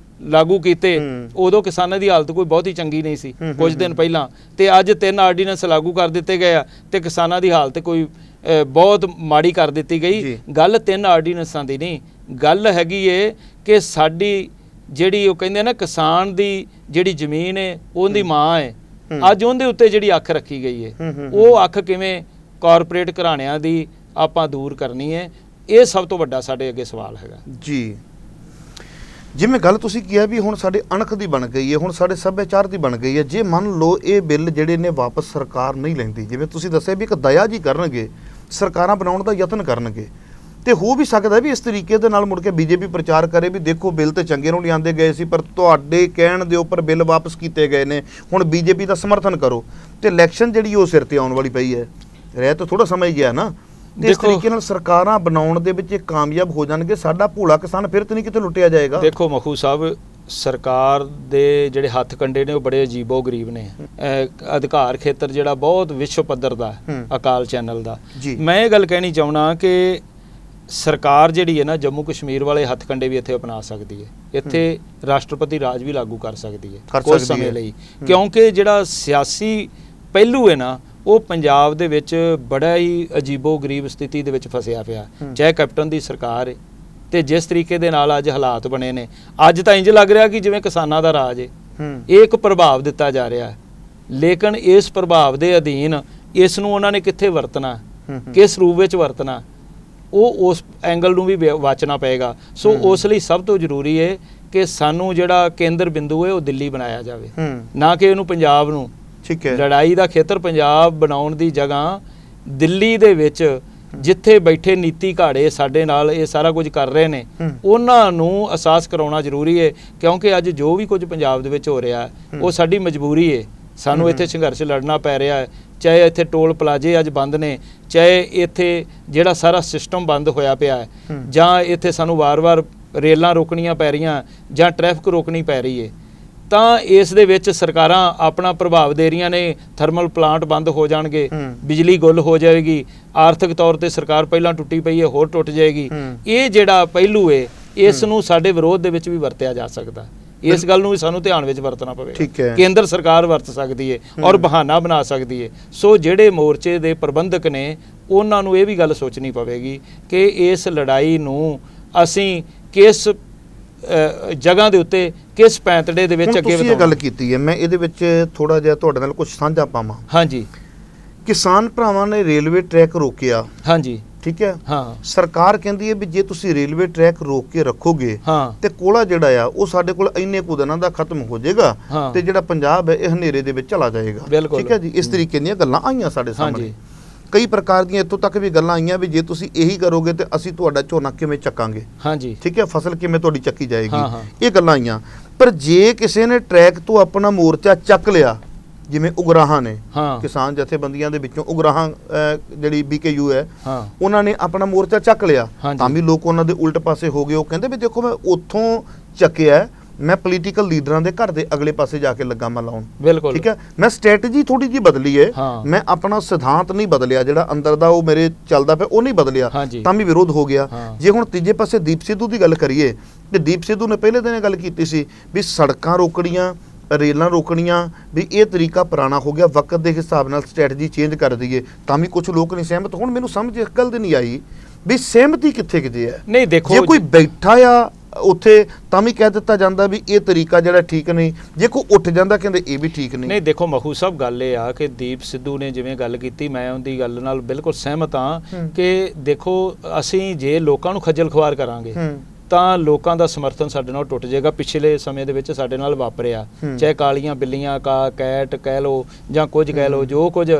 ਲਾਗੂ ਕੀਤੇ ਉਦੋਂ ਕਿਸਾਨਾਂ ਦੀ ਹਾਲਤ ਕੋਈ ਬਹੁਤੀ ਚੰਗੀ ਨਹੀਂ ਸੀ ਕੁਝ ਦਿਨ ਪਹਿਲਾਂ, ਤੇ ਅੱਜ 3 ਆਰਡੀਨੈਂਸ ਲਾਗੂ ਕਰ ਦਿੱਤੇ ਗਏ ਆ ਤੇ ਕਿਸਾਨਾਂ ਦੀ ਹਾਲਤ ਕੋਈ ਬਹੁਤ ਮਾੜੀ ਕਰ ਦਿੱਤੀ ਗਈ। ਜੀ। ਗੱਲ 3 ਆਰਡੀਨੈਂਸਾਂ ਦੀ ਨਹੀਂ, ਗੱਲ ਹੈਗੀ ਏ ਕਿ ਸਾਡੀ ਜਿਹੜੀ ਉਹ ਕਹਿੰਦੇ ਨਾ ਕਿਸਾਨ ਦੀ ਜਿਹੜੀ ਜ਼ਮੀਨ ਹੈ ਉਹਦੀ ਮਾਂ ਹੈ, ਅੱਜ ਉਹਦੇ ਉੱਤੇ ਜਿਹੜੀ ਅੱਖ ਰੱਖੀ ਗਈ ਹੈ ਉਹ ਅੱਖ ਕਿਵੇਂ ਕਾਰਪੋਰੇਟ ਘਰਾਣਿਆਂ ਦੀ ਆਪਾਂ ਦੂਰ ਕਰਨੀ ਹੈ, ਇਹ ਸਭ ਤੋਂ ਵੱਡਾ ਸਾਡੇ ਅੱਗੇ ਸਵਾਲ ਹੈਗਾ ਜੀ। ਜਿਵੇਂ ਗੱਲ ਤੁਸੀਂ ਕਿਹਾ ਵੀ ਹੁਣ ਸਾਡੇ ਅਣਖ ਦੀ ਬਣ ਗਈ ਹੈ, ਹੁਣ ਸਾਡੇ ਸੱਭਿਆਚਾਰ ਦੀ ਬਣ ਗਈ ਹੈ, ਜੇ ਮੰਨ ਲਓ ਇਹ ਬਿੱਲ ਜਿਹੜੇ ਨੇ ਵਾਪਸ ਸਰਕਾਰ ਨਹੀਂ ਲੈਂਦੀ, ਜਿਵੇਂ ਤੁਸੀਂ ਦੱਸਿਆ ਵੀ ਇੱਕ ਦਇਆ ਜੀ ਕਰਨਗੇ, ਸਰਕਾਰਾਂ ਬਣਾਉਣ ਦਾ ਯਤਨ ਕਰਨਗੇ, ਤੇ ਹੋ ਵੀ ਸਕਦਾ ਵੀ ਇਸ ਤਰੀਕੇ ਦੇ ਨਾਲ ਮੁੜ ਕੇ ਬੀਜੇਪੀ ਪ੍ਰਚਾਰ ਕਰੇ ਵੀ ਦੇਖੋ ਬਿੱਲ ਤੇ ਚੰਗੇ ਨੂੰ ਲਿਆਂਦੇ ਗਏ ਸੀ ਪਰ ਤੁਹਾਡੇ ਕਹਿਣ ਦੇ ਉੱਪਰ ਬਿੱਲ ਵਾਪਸ ਕੀਤੇ ਗਏ ਨੇ, ਹੁਣ ਬੀਜੇਪੀ ਦਾ ਸਮਰਥਨ ਕਰੋ, ਤੇ ਇਲੈਕਸ਼ਨ ਜਿਹੜੀ ਉਹ ਸਿਰ ਤੇ ਆਉਣ ਵਾਲੀ ਪਈ ਹੈ, ਰਹਿ ਤਾਂ ਥੋੜਾ ਸਮਾਂ ਹੀ ਗਿਆ ਨਾ, ਤੇ ਇਸ ਤਰੀਕੇ ਨਾਲ ਸਰਕਾਰਾਂ ਬਣਾਉਣ ਦੇ ਵਿੱਚ ਇਹ ਕਾਮਯਾਬ ਹੋ ਜਾਣਗੇ, ਸਾਡਾ ਭੋਲਾ ਕਿਸਾਨ ਫਿਰ ਤਾਂ ਨਹੀਂ ਕਿਤੇ ਲੁੱਟਿਆ ਜਾਏਗਾ। ਦੇਖੋ ਮਖੂ ਸਾਹਿਬ, ਸਰਕਾਰ ਦੇ ਜਿਹੜੇ ਹੱਥ ਕੰਡੇ ਨੇ ਉਹ ਬੜੇ ਅਜੀਬੋ ਗਰੀਬ ਨੇ। ਅਧਿਕਾਰ ਖੇਤਰ ਜਿਹੜਾ ਬਹੁਤ ਵਿਸ਼ਵ ਪੱਧਰ ਦਾ ਅਕਾਲ ਚੈਨਲ ਦਾ। ਮੈਂ ਇਹ ਗੱਲ ਕਹਿਣੀ ਚਾਹੁੰਦਾ ਕਿ ਸਰਕਾਰ ਜਿਹੜੀ ਹੈ ਨਾ ਜੰਮੂ ਕਸ਼ਮੀਰ ਵਾਲੇ ਹੱਥ ਕੰਡੇ ਵੀ ਇੱਥੇ ਅਪਣਾ ਸਕਦੀ ਹੈ, ਇੱਥੇ ਰਾਸ਼ਟਰਪਤੀ ਰਾਜ ਵੀ ਲਾਗੂ ਕਰ ਸਕਦੀ ਹੈ ਕੁਝ ਸਮੇਂ ਲਈ, ਕਿਉਂਕਿ ਜਿਹੜਾ ਸਿਆਸੀ ਪਹਿਲੂ ਹੈ ਨਾ ਉਹ ਪੰਜਾਬ ਦੇ ਵਿੱਚ ਬੜਾ ਹੀ ਅਜੀਬੋ ਗਰੀਬ ਸਥਿਤੀ ਦੇ ਵਿੱਚ ਫਸਿਆ ਪਿਆ, ਚਾਹੇ ਕੈਪਟਨ ਦੀ ਸਰਕਾਰ ਹੈ ਤੇ ਜਿਸ ਤਰੀਕੇ ਦੇ ਨਾਲ ਅੱਜ ਹਾਲਾਤ ਬਣੇ ਨੇ, ਅੱਜ ਤਾਂ ਇੰਜ ਲੱਗ ਰਿਹਾ ਕਿ ਜਿਵੇਂ ਕਿਸਾਨਾਂ ਦਾ ਰਾਜ ਹੈ, ਇਹ ਇੱਕ ਪ੍ਰਭਾਵ ਦਿੱਤਾ ਜਾ ਰਿਹਾ, ਲੇਕਿਨ ਇਸ ਪ੍ਰਭਾਵ ਦੇ ਅਧੀਨ ਇਸ ਨੂੰ ਉਹਨਾਂ ਨੇ ਕਿੱਥੇ ਵਰਤਣਾ, ਕਿਸ ਰੂਪ ਵਿੱਚ ਵਰਤਣਾ, ਉਹ ਉਸ ਐਂਗਲ ਨੂੰ ਵੀ ਵਾਚਣਾ ਪਏਗਾ। ਸੋ ਉਸ ਲਈ ਸਭ ਤੋਂ ਜ਼ਰੂਰੀ ਹੈ ਕਿ ਸਾਨੂੰ ਜਿਹੜਾ ਕੇਂਦਰ ਬਿੰਦੂ ਹੈ ਉਹ ਦਿੱਲੀ ਬਣਾਇਆ ਜਾਵੇ, ਨਾ ਕਿ ਇਹਨੂੰ ਪੰਜਾਬ ਨੂੰ। ਠੀਕ ਹੈ, ਲੜਾਈ ਦਾ ਖੇਤਰ ਪੰਜਾਬ ਬਣਾਉਣ ਦੀ ਜਗ੍ਹਾ ਦਿੱਲੀ ਦੇ ਵਿੱਚ ਜਿੱਥੇ ਬੈਠੇ ਨੀਤੀ ਘਾੜੇ ਸਾਡੇ ਨਾਲ ਇਹ ਸਾਰਾ ਕੁਝ ਕਰ ਰਹੇ ਨੇ ਉਹਨਾਂ ਨੂੰ ਅਹਿਸਾਸ ਕਰਾਉਣਾ ਜ਼ਰੂਰੀ ਹੈ, ਕਿਉਂਕਿ ਅੱਜ ਜੋ ਵੀ ਕੁਝ ਪੰਜਾਬ ਦੇ ਵਿੱਚ ਹੋ ਰਿਹਾ ਉਹ ਸਾਡੀ ਮਜਬੂਰੀ ਹੈ, ਸਾਨੂੰ ਇੱਥੇ ਸੰਘਰਸ਼ ਲੜਨਾ ਪੈ ਰਿਹਾ ਹੈ, ਚਾਹੇ ਇੱਥੇ ਟੋਲ ਪਲਾਜ਼ੇ ਅੱਜ ਬੰਦ ਨੇ, ਚਾਹੇ ਇੱਥੇ ਜਿਹੜਾ ਸਾਰਾ ਸਿਸਟਮ ਬੰਦ ਹੋਇਆ ਪਿਆ ਹੈ, ਜਾਂ ਇੱਥੇ ਸਾਨੂੰ ਵਾਰ-ਵਾਰ ਰੇਲਾਂ ਰੋਕਣੀਆਂ ਪੈ ਰਹੀਆਂ ਜਾਂ ਟ੍ਰੈਫਿਕ ਰੋਕਣੀ ਪੈ ਰਹੀ ਹੈ, ਤਾਂ ਇਸ ਦੇ ਵਿੱਚ ਸਰਕਾਰਾਂ ਆਪਣਾ ਪ੍ਰਭਾਵ ਦੇ ਰਹੀਆਂ ਨੇ, ਥਰਮਲ ਪਲਾਂਟ ਬੰਦ ਹੋ ਜਾਣਗੇ, ਬਿਜਲੀ ਗੁੱਲ ਹੋ ਜਾਏਗੀ, ਆਰਥਿਕ ਤੌਰ ਤੇ ਸਰਕਾਰ ਪਹਿਲਾਂ ਟੁੱਟੀ ਪਈ ਹੈ ਹੋਰ ਟੁੱਟ ਜਾਏਗੀ। ਇਹ ਜਿਹੜਾ ਪਹਿਲੂ ਹੈ ਇਸ ਨੂੰ ਸਾਡੇ ਵਿਰੋਧ ਦੇ ਵਿੱਚ ਵੀ ਵਰਤਿਆ ਜਾ ਸਕਦਾ, ਇਸ ਗੱਲ ਨੂੰ ਵੀ ਸਾਨੂੰ ਧਿਆਨ ਵਿੱਚ ਵਰਤਣਾ ਪਵੇਗਾ। ਕੇਂਦਰ ਸਰਕਾਰ ਵਰਤ ਸਕਦੀ ਹੈ ਔਰ ਬਹਾਨਾ ਬਣਾ ਸਕਦੀ ਹੈ। ਸੋ ਜਿਹੜੇ ਮੋਰਚੇ ਦੇ ਪ੍ਰਬੰਧਕ ਨੇ ਉਹਨਾਂ ਨੂੰ ਇਹ ਵੀ ਗੱਲ ਸੋਚਣੀ ਪਵੇਗੀ ਕਿ ਇਸ ਲੜਾਈ ਨੂੰ ਅਸੀਂ ਕਿਸ ਜਗ੍ਹਾ ਦੇ ਉੱਤੇ ਕਿਸ ਪੈਂਤੜੇ ਦੇ ਵਿੱਚ ਅੱਗੇ ਵਧਾਉਣਾ। ਗੱਲ ਕੀਤੀ ਹੈ, ਮੈਂ ਇਹਦੇ ਵਿੱਚ ਥੋੜਾ ਜਿਹਾ ਤੁਹਾਡੇ ਨਾਲ ਕੁਝ ਸਾਂਝਾ ਪਾਵਾਂ। ਹਾਂਜੀ, ਕਿਸਾਨ ਭਰਾਵਾਂ ਨੇ ਰੇਲਵੇ ਟਰੈਕ ਰੋਕਿਆ। ਹਾਂਜੀ, ਠੀਕ ਹੈ। ਹਾਂ, ਸਰਕਾਰ ਕਹਿੰਦੀ ਹੈ ਵੀ ਜੇ ਤੁਸੀਂ ਰੇਲਵੇ ਟਰੈਕ ਰੋਕ ਕੇ ਰੱਖੋਗੇ ਤੇ ਕੋਲਾ ਜਿਹੜਾ ਆ ਉਹ ਸਾਡੇ ਕੋਲ ਇੰਨੇ ਕੁ ਦਿਨਾਂ ਦਾ ਖਤਮ ਹੋ ਜਾਏਗਾ ਤੇ ਜਿਹੜਾ ਪੰਜਾਬ ਹੈ ਇਹ ਹਨੇਰੇ ਦੇ ਵਿੱਚ ਚਲਾ ਜਾਏਗਾ। ਠੀਕ ਹੈ ਜੀ, ਇਸ ਤਰੀਕੇ ਦੀਆਂ ਗੱਲਾਂ ਆਈਆਂ ਸਾਡੇ ਸਾਹਮਣੇ, ਕਈ ਪ੍ਰਕਾਰ ਦੀਆਂ ਇੱਥੋਂ ਤੱਕ ਵੀ ਗੱਲਾਂ ਆਈਆਂ ਵੀ ਜੇ ਤੁਸੀਂ ਇਹੀ ਕਰੋਗੇ ਤੇ ਅਸੀਂ ਤੁਹਾਡਾ ਝੋਨਾ ਕਿਵੇਂ ਚੱਕਾਂਗੇ। ਹਾਂਜੀ, ਠੀਕ ਹੈ, ਫਸਲ ਕਿਵੇਂ ਤੁਹਾਡੀ ਚੱਕੀ ਜਾਏਗੀ, ਇਹ ਗੱਲਾਂ ਆਈਆਂ। ਪਰ ਜੇ ਕਿਸੇ ਨੇ ਟਰੈਕ ਤੋਂ ਆਪਣਾ ਮੋਰਚਾ ਚੱਕ ਲਿਆ, ਜਿਵੇਂ ਉਗਰਾਹਾਂ ਨੇ, ਕਿਸਾਨ ਜਥੇਬੰਦੀਆਂ ਦੇ ਵਿੱਚੋਂ ਉਗਰਾਹਾਂ ਜਿਹੜੀ BKU ਹੈ ਉਹਨਾਂ ਨੇ ਆਪਣਾ ਮੋਰਚਾ ਚੱਕ ਲਿਆ, ਤਾਂ ਵੀ ਲੋਕ ਉਹਨਾਂ ਦੇ ਉਲਟ ਪਾਸੇ ਹੋ ਗਏ। ਉਹ ਕਹਿੰਦੇ ਵੀ ਦੇਖੋ ਮੈਂ ਉੱਥੋਂ ਚੱਕਿਆ, ਮੈਂ ਪੋਲੀਟੀਕਲ ਲੀਡਰਾਂ ਦੇ ਘਰ ਦੇ ਅਗਲੇ ਪਾਸੇ ਜਾ ਕੇ ਲੱਗਾ ਮੈਂ ਲਾਉਣ। ਬਿਲਕੁਲ, ਠੀਕ ਹੈ, ਮੈਂ ਸਟ੍ਰੈਟਜੀ ਥੋੜੀ ਜਿਹੀ ਬਦਲੀ ਹੈ, ਮੈਂ ਆਪਣਾ ਸਿਧਾਂਤ ਨਹੀਂ ਬਦਲਿਆ, ਜਿਹੜਾ ਅੰਦਰ ਦਾ ਉਹ ਮੇਰੇ ਚੱਲਦਾ ਪਿਆ ਉਹ ਨਹੀਂ ਬਦਲਿਆ, ਤਾਂ ਵੀ ਵਿਰੋਧ ਹੋ ਗਿਆ। ਜੇ ਹੁਣ ਤੀਜੇ ਪਾਸੇ ਦੀਪ ਸਿੱਧੂ ਦੀ ਗੱਲ ਕਰੀਏ ਤੇ ਦੀਪ ਸਿੱਧੂ ਨੇ ਪਹਿਲੇ ਦਿਨ ਇਹ ਗੱਲ ਕੀਤੀ ਸੀ ਵੀ ਸੜਕਾਂ ਰੋਕਣੀਆਂ, ਰੇਲਾਂ ਰੋਕਣੀਆਂ, ਵੀ ਇਹ ਤਰੀਕਾ ਪੁਰਾਣਾ ਹੋ ਗਿਆ, ਵਕਤ ਦੇ ਹਿਸਾਬ ਨਾਲ ਸਟ੍ਰੈਟਜੀ ਚੇਂਜ ਕਰ ਦਈਏ, ਤਾਂ ਵੀ ਕੁਝ ਲੋਕ ਨਹੀਂ ਸਹਿਮਤ। ਹੁਣ ਮੈਨੂੰ ਸਮਝ ਇਸ ਗੱਲ ਦੀ ਨਹੀਂ ਆਈ ਵੀ ਸਹਿਮਤੀ ਕਿੱਥੇ ਕਿਤੇ ਹੈ। ਨਹੀਂ ਦੇਖੋ, ਜੇ ਕੋਈ ਬੈਠਾ ਆ ਉੱਥੇ ਤਾਂ ਵੀ ਕਹਿ ਦਿੱਤਾ ਜਾਂਦਾ ਵੀ ਇਹ ਤਰੀਕਾ ਜਿਹੜਾ ਠੀਕ ਨਹੀਂ, ਜੇ ਕੋਈ ਉੱਠ ਜਾਂਦਾ ਕਹਿੰਦੇ ਇਹ ਵੀ ਠੀਕ ਨਹੀਂ। ਨਹੀਂ ਦੇਖੋ ਮਖੂ ਸਾਹਿਬ, ਗੱਲ ਇਹ ਆ ਕਿ ਦੀਪ ਸਿੱਧੂ ਨੇ ਜਿਵੇਂ ਗੱਲ ਕੀਤੀ, ਮੈਂ ਉਹਦੀ ਗੱਲ ਨਾਲ ਬਿਲਕੁਲ ਸਹਿਮਤ ਹਾਂ ਕਿ ਦੇਖੋ ਅਸੀਂ ਜੇ ਲੋਕਾਂ ਨੂੰ ਖੱਜਲ ਖੁਆਰ ਕਰਾਂਗੇ ਤਾਂ ਲੋਕਾਂ ਦਾ ਸਮਰਥਨ ਸਾਡੇ ਨਾਲ ਟੁੱਟ ਜਾਏਗਾ। ਪਿਛਲੇ ਸਮੇਂ ਦੇ ਵਿੱਚ ਸਾਡੇ ਨਾਲ ਵਾਪਰਿਆ, ਚਾਹੇ ਕਾਲੀਆਂ ਬਿੱਲੀਆਂ ਕੈਟ ਕਹਿ ਲਓ ਜਾਂ ਕੁਝ ਕਹਿ ਲਓ, ਜੋ ਕੁਝ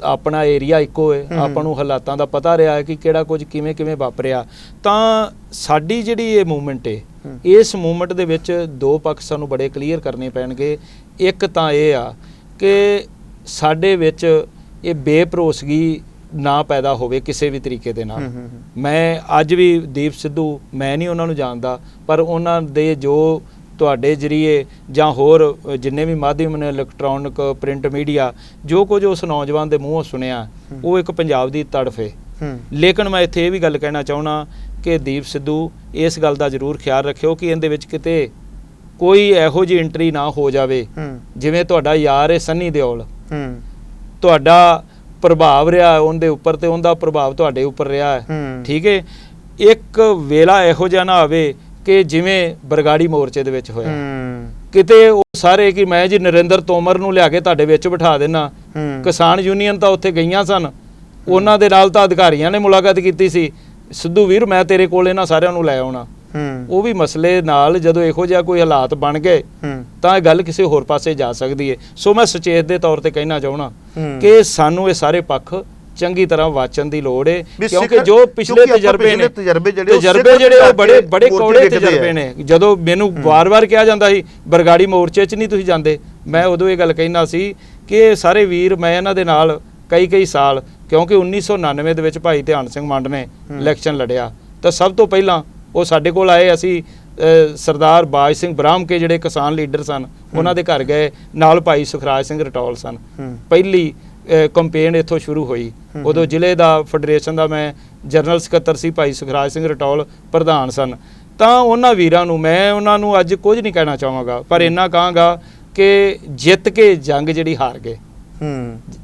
ਆਪਣਾ ਏਰੀਆ ਇੱਕੋ ਹੈ, ਆਪਾਂ ਨੂੰ ਹਾਲਾਤਾਂ ਦਾ ਪਤਾ ਰਿਹਾ ਹੈ ਕਿ ਕਿਹੜਾ ਕੁਝ ਕਿਵੇਂ ਕਿਵੇਂ ਵਾਪਰਿਆ। ਤਾਂ ਸਾਡੀ ਜਿਹੜੀ ਇਹ ਮੂਵਮੈਂਟ ਹੈ, ਇਸ ਮੂਵਮੈਂਟ ਦੇ ਵਿੱਚ ਦੋ ਪੱਖ ਸਾਨੂੰ ਬੜੇ ਕਲੀਅਰ ਕਰਨੇ ਪੈਣਗੇ। ਇੱਕ ਤਾਂ ਇਹ ਆ ਕਿ ਸਾਡੇ ਵਿੱਚ ਇਹ ਬੇਭਰੋਸਗੀ ਨਾ ਪੈਦਾ ਹੋਵੇ ਕਿਸੇ ਵੀ ਤਰੀਕੇ ਦੇ ਨਾਲ। ਮੈਂ ਅੱਜ ਵੀ ਦੀਪ ਸਿੱਧੂ, ਮੈਂ ਨਹੀਂ ਉਹਨਾਂ ਨੂੰ ਜਾਣਦਾ, ਪਰ ਉਹਨਾਂ ਦੇ ਜੋ ਤੁਹਾਡੇ ਜਰੀਏ ਜਾਂ ਹੋਰ ਜਿੰਨੇ ਵੀ ਮਾਧਿਅਮ ਨੇ, ਇਲੈਕਟ੍ਰੋਨਿਕ ਪ੍ਰਿੰਟ ਮੀਡੀਆ, ਜੋ ਕੁਝ ਉਸ ਨੌਜਵਾਨ ਦੇ ਮੂੰਹੋਂ ਸੁਣਿਆ ਉਹ ਇੱਕ ਪੰਜਾਬ ਦੀ ਤੜਫ ਹੈ। ਲੇਕਿਨ ਮੈਂ ਇੱਥੇ ਇਹ ਵੀ ਗੱਲ ਕਹਿਣਾ ਚਾਹੁੰਦਾ ਕਿ ਦੀਪ ਸਿੱਧੂ ਇਸ ਗੱਲ ਦਾ ਜ਼ਰੂਰ ਖਿਆਲ ਰੱਖਿਓ ਕਿ ਇਹਦੇ ਵਿੱਚ ਕਿਤੇ ਕੋਈ ਇਹੋ ਜਿਹੀ ਐਂਟਰੀ ਨਾ ਹੋ ਜਾਵੇ ਜਿਵੇਂ ਤੁਹਾਡਾ ਯਾਰ ਹੈ ਸੰਨੀ ਦਿਓਲ, ਤੁਹਾਡਾ ਪ੍ਰਭਾਵ ਰਿਹਾ ਉਹਦੇ ਉੱਪਰ ਤੇ ਉਹਦਾ ਪ੍ਰਭਾਵ ਤੁਹਾਡੇ ਉੱਪਰ ਰਿਹਾ ਹੈ। ਠੀਕ ਹੈ, ਇੱਕ ਵੇਲਾ ਇਹੋ ਜਿਹਾ ਨਾ ਆਵੇ ਕਿ ਜਿਵੇਂ ਬਰਗਾੜੀ ਮੋਰਚੇ ਦੇ ਵਿੱਚ ਹੋਇਆ, ਕਿਤੇ ਉਹ ਸਾਰੇ ਕਿ ਮੈਂ ਜੀ ਨਰਿੰਦਰ ਤੋਮਰ ਨੂੰ ਲਿਆ ਕੇ ਤੁਹਾਡੇ ਵਿੱਚ ਬਿਠਾ ਦੇਣਾ। ਕਿਸਾਨ ਯੂਨੀਅਨ ਤਾਂ ਉੱਥੇ ਗਈਆਂ ਸਨ, ਉਹਨਾਂ ਦੇ ਨਾਲ ਤਾਂ ਅਧਿਕਾਰੀਆਂ ਨੇ ਮੁਲਾਕਾਤ ਕੀਤੀ ਸੀ, ਸਿੱਧੂ ਵੀਰ ਮੈਂ ਤੇਰੇ ਕੋਲ ਇਹਨਾਂ ਸਾਰਿਆਂ ਨੂੰ ਲੈ ਆਉਣਾ। ਉਹ ਵੀ ਮਸਲੇ ਨਾਲ ਜਦੋਂ ਇਹੋ ਜਿਹਾ ਕੋਈ ਹਾਲਾਤ ਬਣ ਗਏ ਤਾਂ ਇਹ ਗੱਲ ਕਿਸੇ ਹੋਰ ਪਾਸੇ ਜਾ ਸਕਦੀ ਹੈ। ਸੋ ਮੈਂ ਸੁਚੇਤ ਦੇ ਤੌਰ ਤੇ ਕਹਿਣਾ ਚਾਹਣਾ ਕਿ ਸਾਨੂੰ ਇਹ ਸਾਰੇ ਪੱਖ ਚੰਗੀ ਤਰ੍ਹਾਂ ਵਾਚਣ ਦੀ ਲੋੜ ਹੈ, ਕਿਉਂਕਿ ਜੋ ਪਿਛਲੇ ਤਜਰਬੇ ਨੇ ਜਿਹੜੇ ਉਹ ਬੜੇ ਕੌੜੇ ਤਜਰਬੇ ਨੇ। ਜਦੋਂ ਮੈਨੂੰ ਵਾਰ-ਵਾਰ ਕਿਹਾ ਜਾਂਦਾ ਸੀ ਬਰਗਾੜੀ ਮੋਰਚੇ 'ਚ ਨਹੀਂ ਤੁਸੀਂ ਜਾਂਦੇ, ਮੈਂ ਉਦੋਂ ਇਹ ਗੱਲ ਕਹਿਣਾ ਸੀ ਕਿ ਸਾਰੇ ਵੀਰ ਮੈਂ ਇਹਨਾਂ ਦੇ ਨਾਲ ਕਈ ਸਾਲ, ਕਿਉਂਕਿ 1999 ਦੇ ਵਿੱਚ ਭਾਈ ਧਿਆਨ ਸਿੰਘ ਮੰਡ ਨੇ ਇਲੈਕਸ਼ਨ ਲੜਿਆ ਤਾਂ ਸਭ ਤੋਂ ਪਹਿਲਾਂ ਉਹ ਸਾਡੇ ਕੋਲ ਆਏ, ਅਸੀਂ ਸਰਦਾਰ ਬਾਜ ਸਿੰਘ ਬ੍ਰਾਹਮ ਕੇ ਜਿਹੜੇ ਕਿਸਾਨ ਲੀਡਰ ਸਨ ਉਹਨਾਂ ਦੇ ਘਰ ਗਏ, ਨਾਲ ਭਾਈ ਸੁਖਰਾਜ ਸਿੰਘ ਰਟੌਲ ਸਨ। ਪਹਿਲੀ ਕੰਪੇਨ ਇੱਥੋਂ ਸ਼ੁਰੂ ਹੋਈ, ਉਦੋਂ ਜ਼ਿਲ੍ਹੇ ਦਾ ਫੈਡਰੇਸ਼ਨ ਦਾ ਮੈਂ ਜਨਰਲ ਸਕੱਤਰ ਸੀ, ਭਾਈ ਸੁਖਰਾਜ ਸਿੰਘ ਰਟੌਲ ਪ੍ਰਧਾਨ ਸਨ। ਤਾਂ ਉਹਨਾਂ ਵੀਰਾਂ ਨੂੰ ਮੈਂ ਉਹਨਾਂ ਨੂੰ ਅੱਜ ਕੁਝ ਨਹੀਂ ਕਹਿਣਾ ਚਾਹਾਂਗਾ, ਪਰ ਇੰਨਾ ਕਹਾਂਗਾ ਕਿ ਜਿੱਤ ਕੇ ਜੰਗ ਜਿਹੜੀ ਹਾਰ ਗਏ,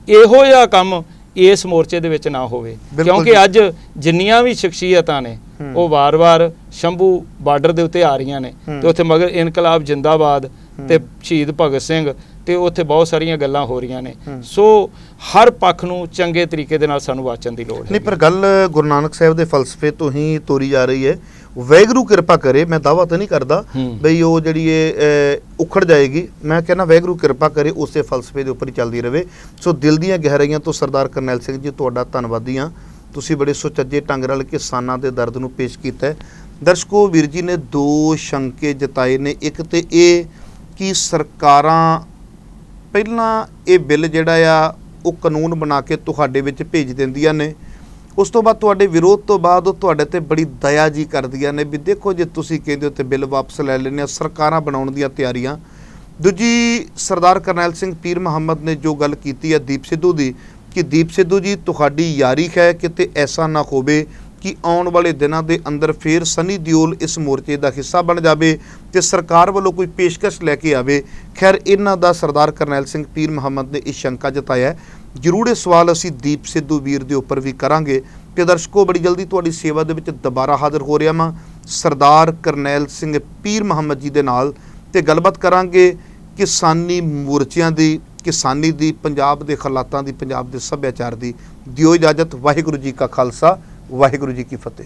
ਇਹੋ ਜਿਹਾ ਕੰਮ ਇਸ ਮੋਰਚੇ ਦੇ ਵਿੱਚ ਨਾ ਹੋਵੇ, ਕਿਉਂਕਿ ਅੱਜ ਜਿੰਨੀਆਂ ਵੀ ਸ਼ਖਸੀਅਤਾਂ ਨੇ ਉਹ ਵਾਰ-ਵਾਰ ਸ਼ੰਭੂ ਬਾਰਡਰ ਦੇ ਉੱਤੇ ਆ ਰਹੀਆਂ ਨੇ ਤੇ ਉੱਥੇ ਮਗਰ ਇਨਕਲਾਬ ਜਿੰਦਾਬਾਦ ਤੇ ਸ਼ਹੀਦ ਭਗਤ ਸਿੰਘ ਤੇ ਉੱਥੇ ਬਹੁਤ ਸਾਰੀਆਂ ਗੱਲਾਂ ਹੋ ਰਹੀਆਂ ਨੇ। ਸੋ ਹਰ ਪੱਖ ਨੂੰ ਚੰਗੇ ਤਰੀਕੇ ਦੇ ਨਾਲ ਸਾਨੂੰ ਵਾਚਣ ਦੀ ਲੋੜ ਹੈ। ਨਹੀਂ, ਪਰ ਗੱਲ ਗੁਰੂ ਨਾਨਕ ਸਾਹਿਬ ਦੇ ਫਲਸਫੇ ਤੋਂ ਹੀ ਤੋਰੀ ਜਾ ਰਹੀ ਹੈ। ਵਾਹਿਗੁਰੂ ਕਿਰਪਾ ਕਰੇ, ਮੈਂ ਦਾਅਵਾ ਤਾਂ ਨਹੀਂ ਕਰਦਾ ਬਈ ਉਹ ਜਿਹੜੀ ਇਹ ਉਖੜ ਜਾਏਗੀ, ਮੈਂ ਕਹਿੰਦਾ ਵਾਹਿਗੁਰੂ ਕਿਰਪਾ ਕਰੇ ਉਸੇ ਫਲਸਫੇ ਦੇ ਉੱਪਰ ਹੀ ਚੱਲਦੀ ਰਹੇ। ਸੋ ਦਿਲ ਦੀਆਂ ਗਹਿਰਾਈਆਂ ਤੋਂ ਸਰਦਾਰ ਕਰਨੈਲ ਸਿੰਘ ਜੀ ਤੁਹਾਡਾ ਧੰਨਵਾਦੀ ਹਾਂ, ਤੁਸੀਂ ਬੜੇ ਸੁਚੱਜੇ ਢੰਗ ਨਾਲ ਕਿਸਾਨਾਂ ਦੇ ਦਰਦ ਨੂੰ ਪੇਸ਼ ਕੀਤਾ ਹੈ। ਦਰਸ਼ਕੋ, ਵੀਰ ਜੀ ਨੇ ਦੋ ਸ਼ੰਕੇ ਜਤਾਏ ਨੇ। ਇੱਕ ਤੇ ਇਹ ਕਿ ਸਰਕਾਰਾਂ ਪਹਿਲਾਂ ਇਹ ਬਿੱਲ ਜਿਹੜਾ ਆ ਉਹ ਕਾਨੂੰਨ ਬਣਾ ਕੇ ਤੁਹਾਡੇ ਵਿੱਚ ਭੇਜ ਦਿੰਦੀਆਂ ਨੇ, ਉਸ ਤੋਂ ਬਾਅਦ ਤੁਹਾਡੇ ਵਿਰੋਧ ਤੋਂ ਬਾਅਦ ਉਹ ਤੁਹਾਡੇ ਤੇ ਬੜੀ ਦਇਆ ਜੀ ਕਰਦੀਆਂ ਨੇ ਵੀ ਦੇਖੋ ਜੇ ਤੁਸੀਂ ਕਹਿੰਦੇ ਹੋ ਤੇ ਬਿੱਲ ਵਾਪਸ ਲੈ ਲੈਂਦੇ ਆ, ਸਰਕਾਰਾਂ ਬਣਾਉਣ ਦੀਆਂ ਤਿਆਰੀਆਂ। ਦੂਜੀ, ਸਰਦਾਰ ਕਰਨੈਲ ਸਿੰਘ ਪੀਰ ਮੁਹੰਮਦ ਨੇ ਜੋ ਗੱਲ ਕੀਤੀ ਹੈ ਦੀਪ ਸਿੱਧੂ ਦੀ, ਕਿ ਦੀਪ ਸਿੱਧੂ ਜੀ ਤੁਹਾਡੀ ਯਾਰੀ ਹੈ, ਕਿਤੇ ਐਸਾ ਨਾ ਹੋਵੇ ਕਿ ਆਉਣ ਵਾਲੇ ਦਿਨਾਂ ਦੇ ਅੰਦਰ ਫਿਰ ਸਨੀ ਦਿਓਲ ਇਸ ਮੋਰਚੇ ਦਾ ਹਿੱਸਾ ਬਣ ਜਾਵੇ ਤੇ ਸਰਕਾਰ ਵੱਲੋਂ ਕੋਈ ਪੇਸ਼ਕਸ਼ ਲੈ ਕੇ ਆਵੇ। ਖੈਰ, ਇਹਨਾਂ ਦਾ ਸਰਦਾਰ ਕਰਨੈਲ ਸਿੰਘ ਪੀਰ ਮੁਹੰਮਦ ਨੇ ਇਹ ਸ਼ੰਕਾ ਜਤਾਇਆ ਹੈ। ਜ਼ਰੂਰ ਇਹ ਸਵਾਲ ਅਸੀਂ ਦੀਪ ਸਿੱਧੂ ਵੀਰ ਦੇ ਉੱਪਰ ਵੀ ਕਰਾਂਗੇ। ਤੇ ਦਰਸ਼ਕੋ, ਬੜੀ ਜਲਦੀ ਤੁਹਾਡੀ ਸੇਵਾ ਦੇ ਵਿੱਚ ਦੁਬਾਰਾ ਹਾਜ਼ਰ ਹੋ ਰਿਹਾ ਮੈਂ ਸਰਦਾਰ ਕਰਨੈਲ ਸਿੰਘ ਪੀਰ ਮੁਹੰਮਦ ਜੀ ਦੇ ਨਾਲ, ਤੇ ਗੱਲਬਾਤ ਕਰਾਂਗੇ ਕਿਸਾਨੀ ਮੋਰਚਿਆਂ ਦੀ, ਕਿਸਾਨੀ ਦੀ, ਪੰਜਾਬ ਦੇ ਹਾਲਾਤਾਂ ਦੀ, ਪੰਜਾਬ ਦੇ ਸੱਭਿਆਚਾਰ ਦੀ। ਦਿਓ ਇਜਾਜ਼ਤ। ਵਾਹਿਗੁਰੂ ਜੀ ਕਾ ਖਾਲਸਾ, ਵਾਹਿਗੁਰੂ ਜੀ ਕੀ ਫਤਿਹ।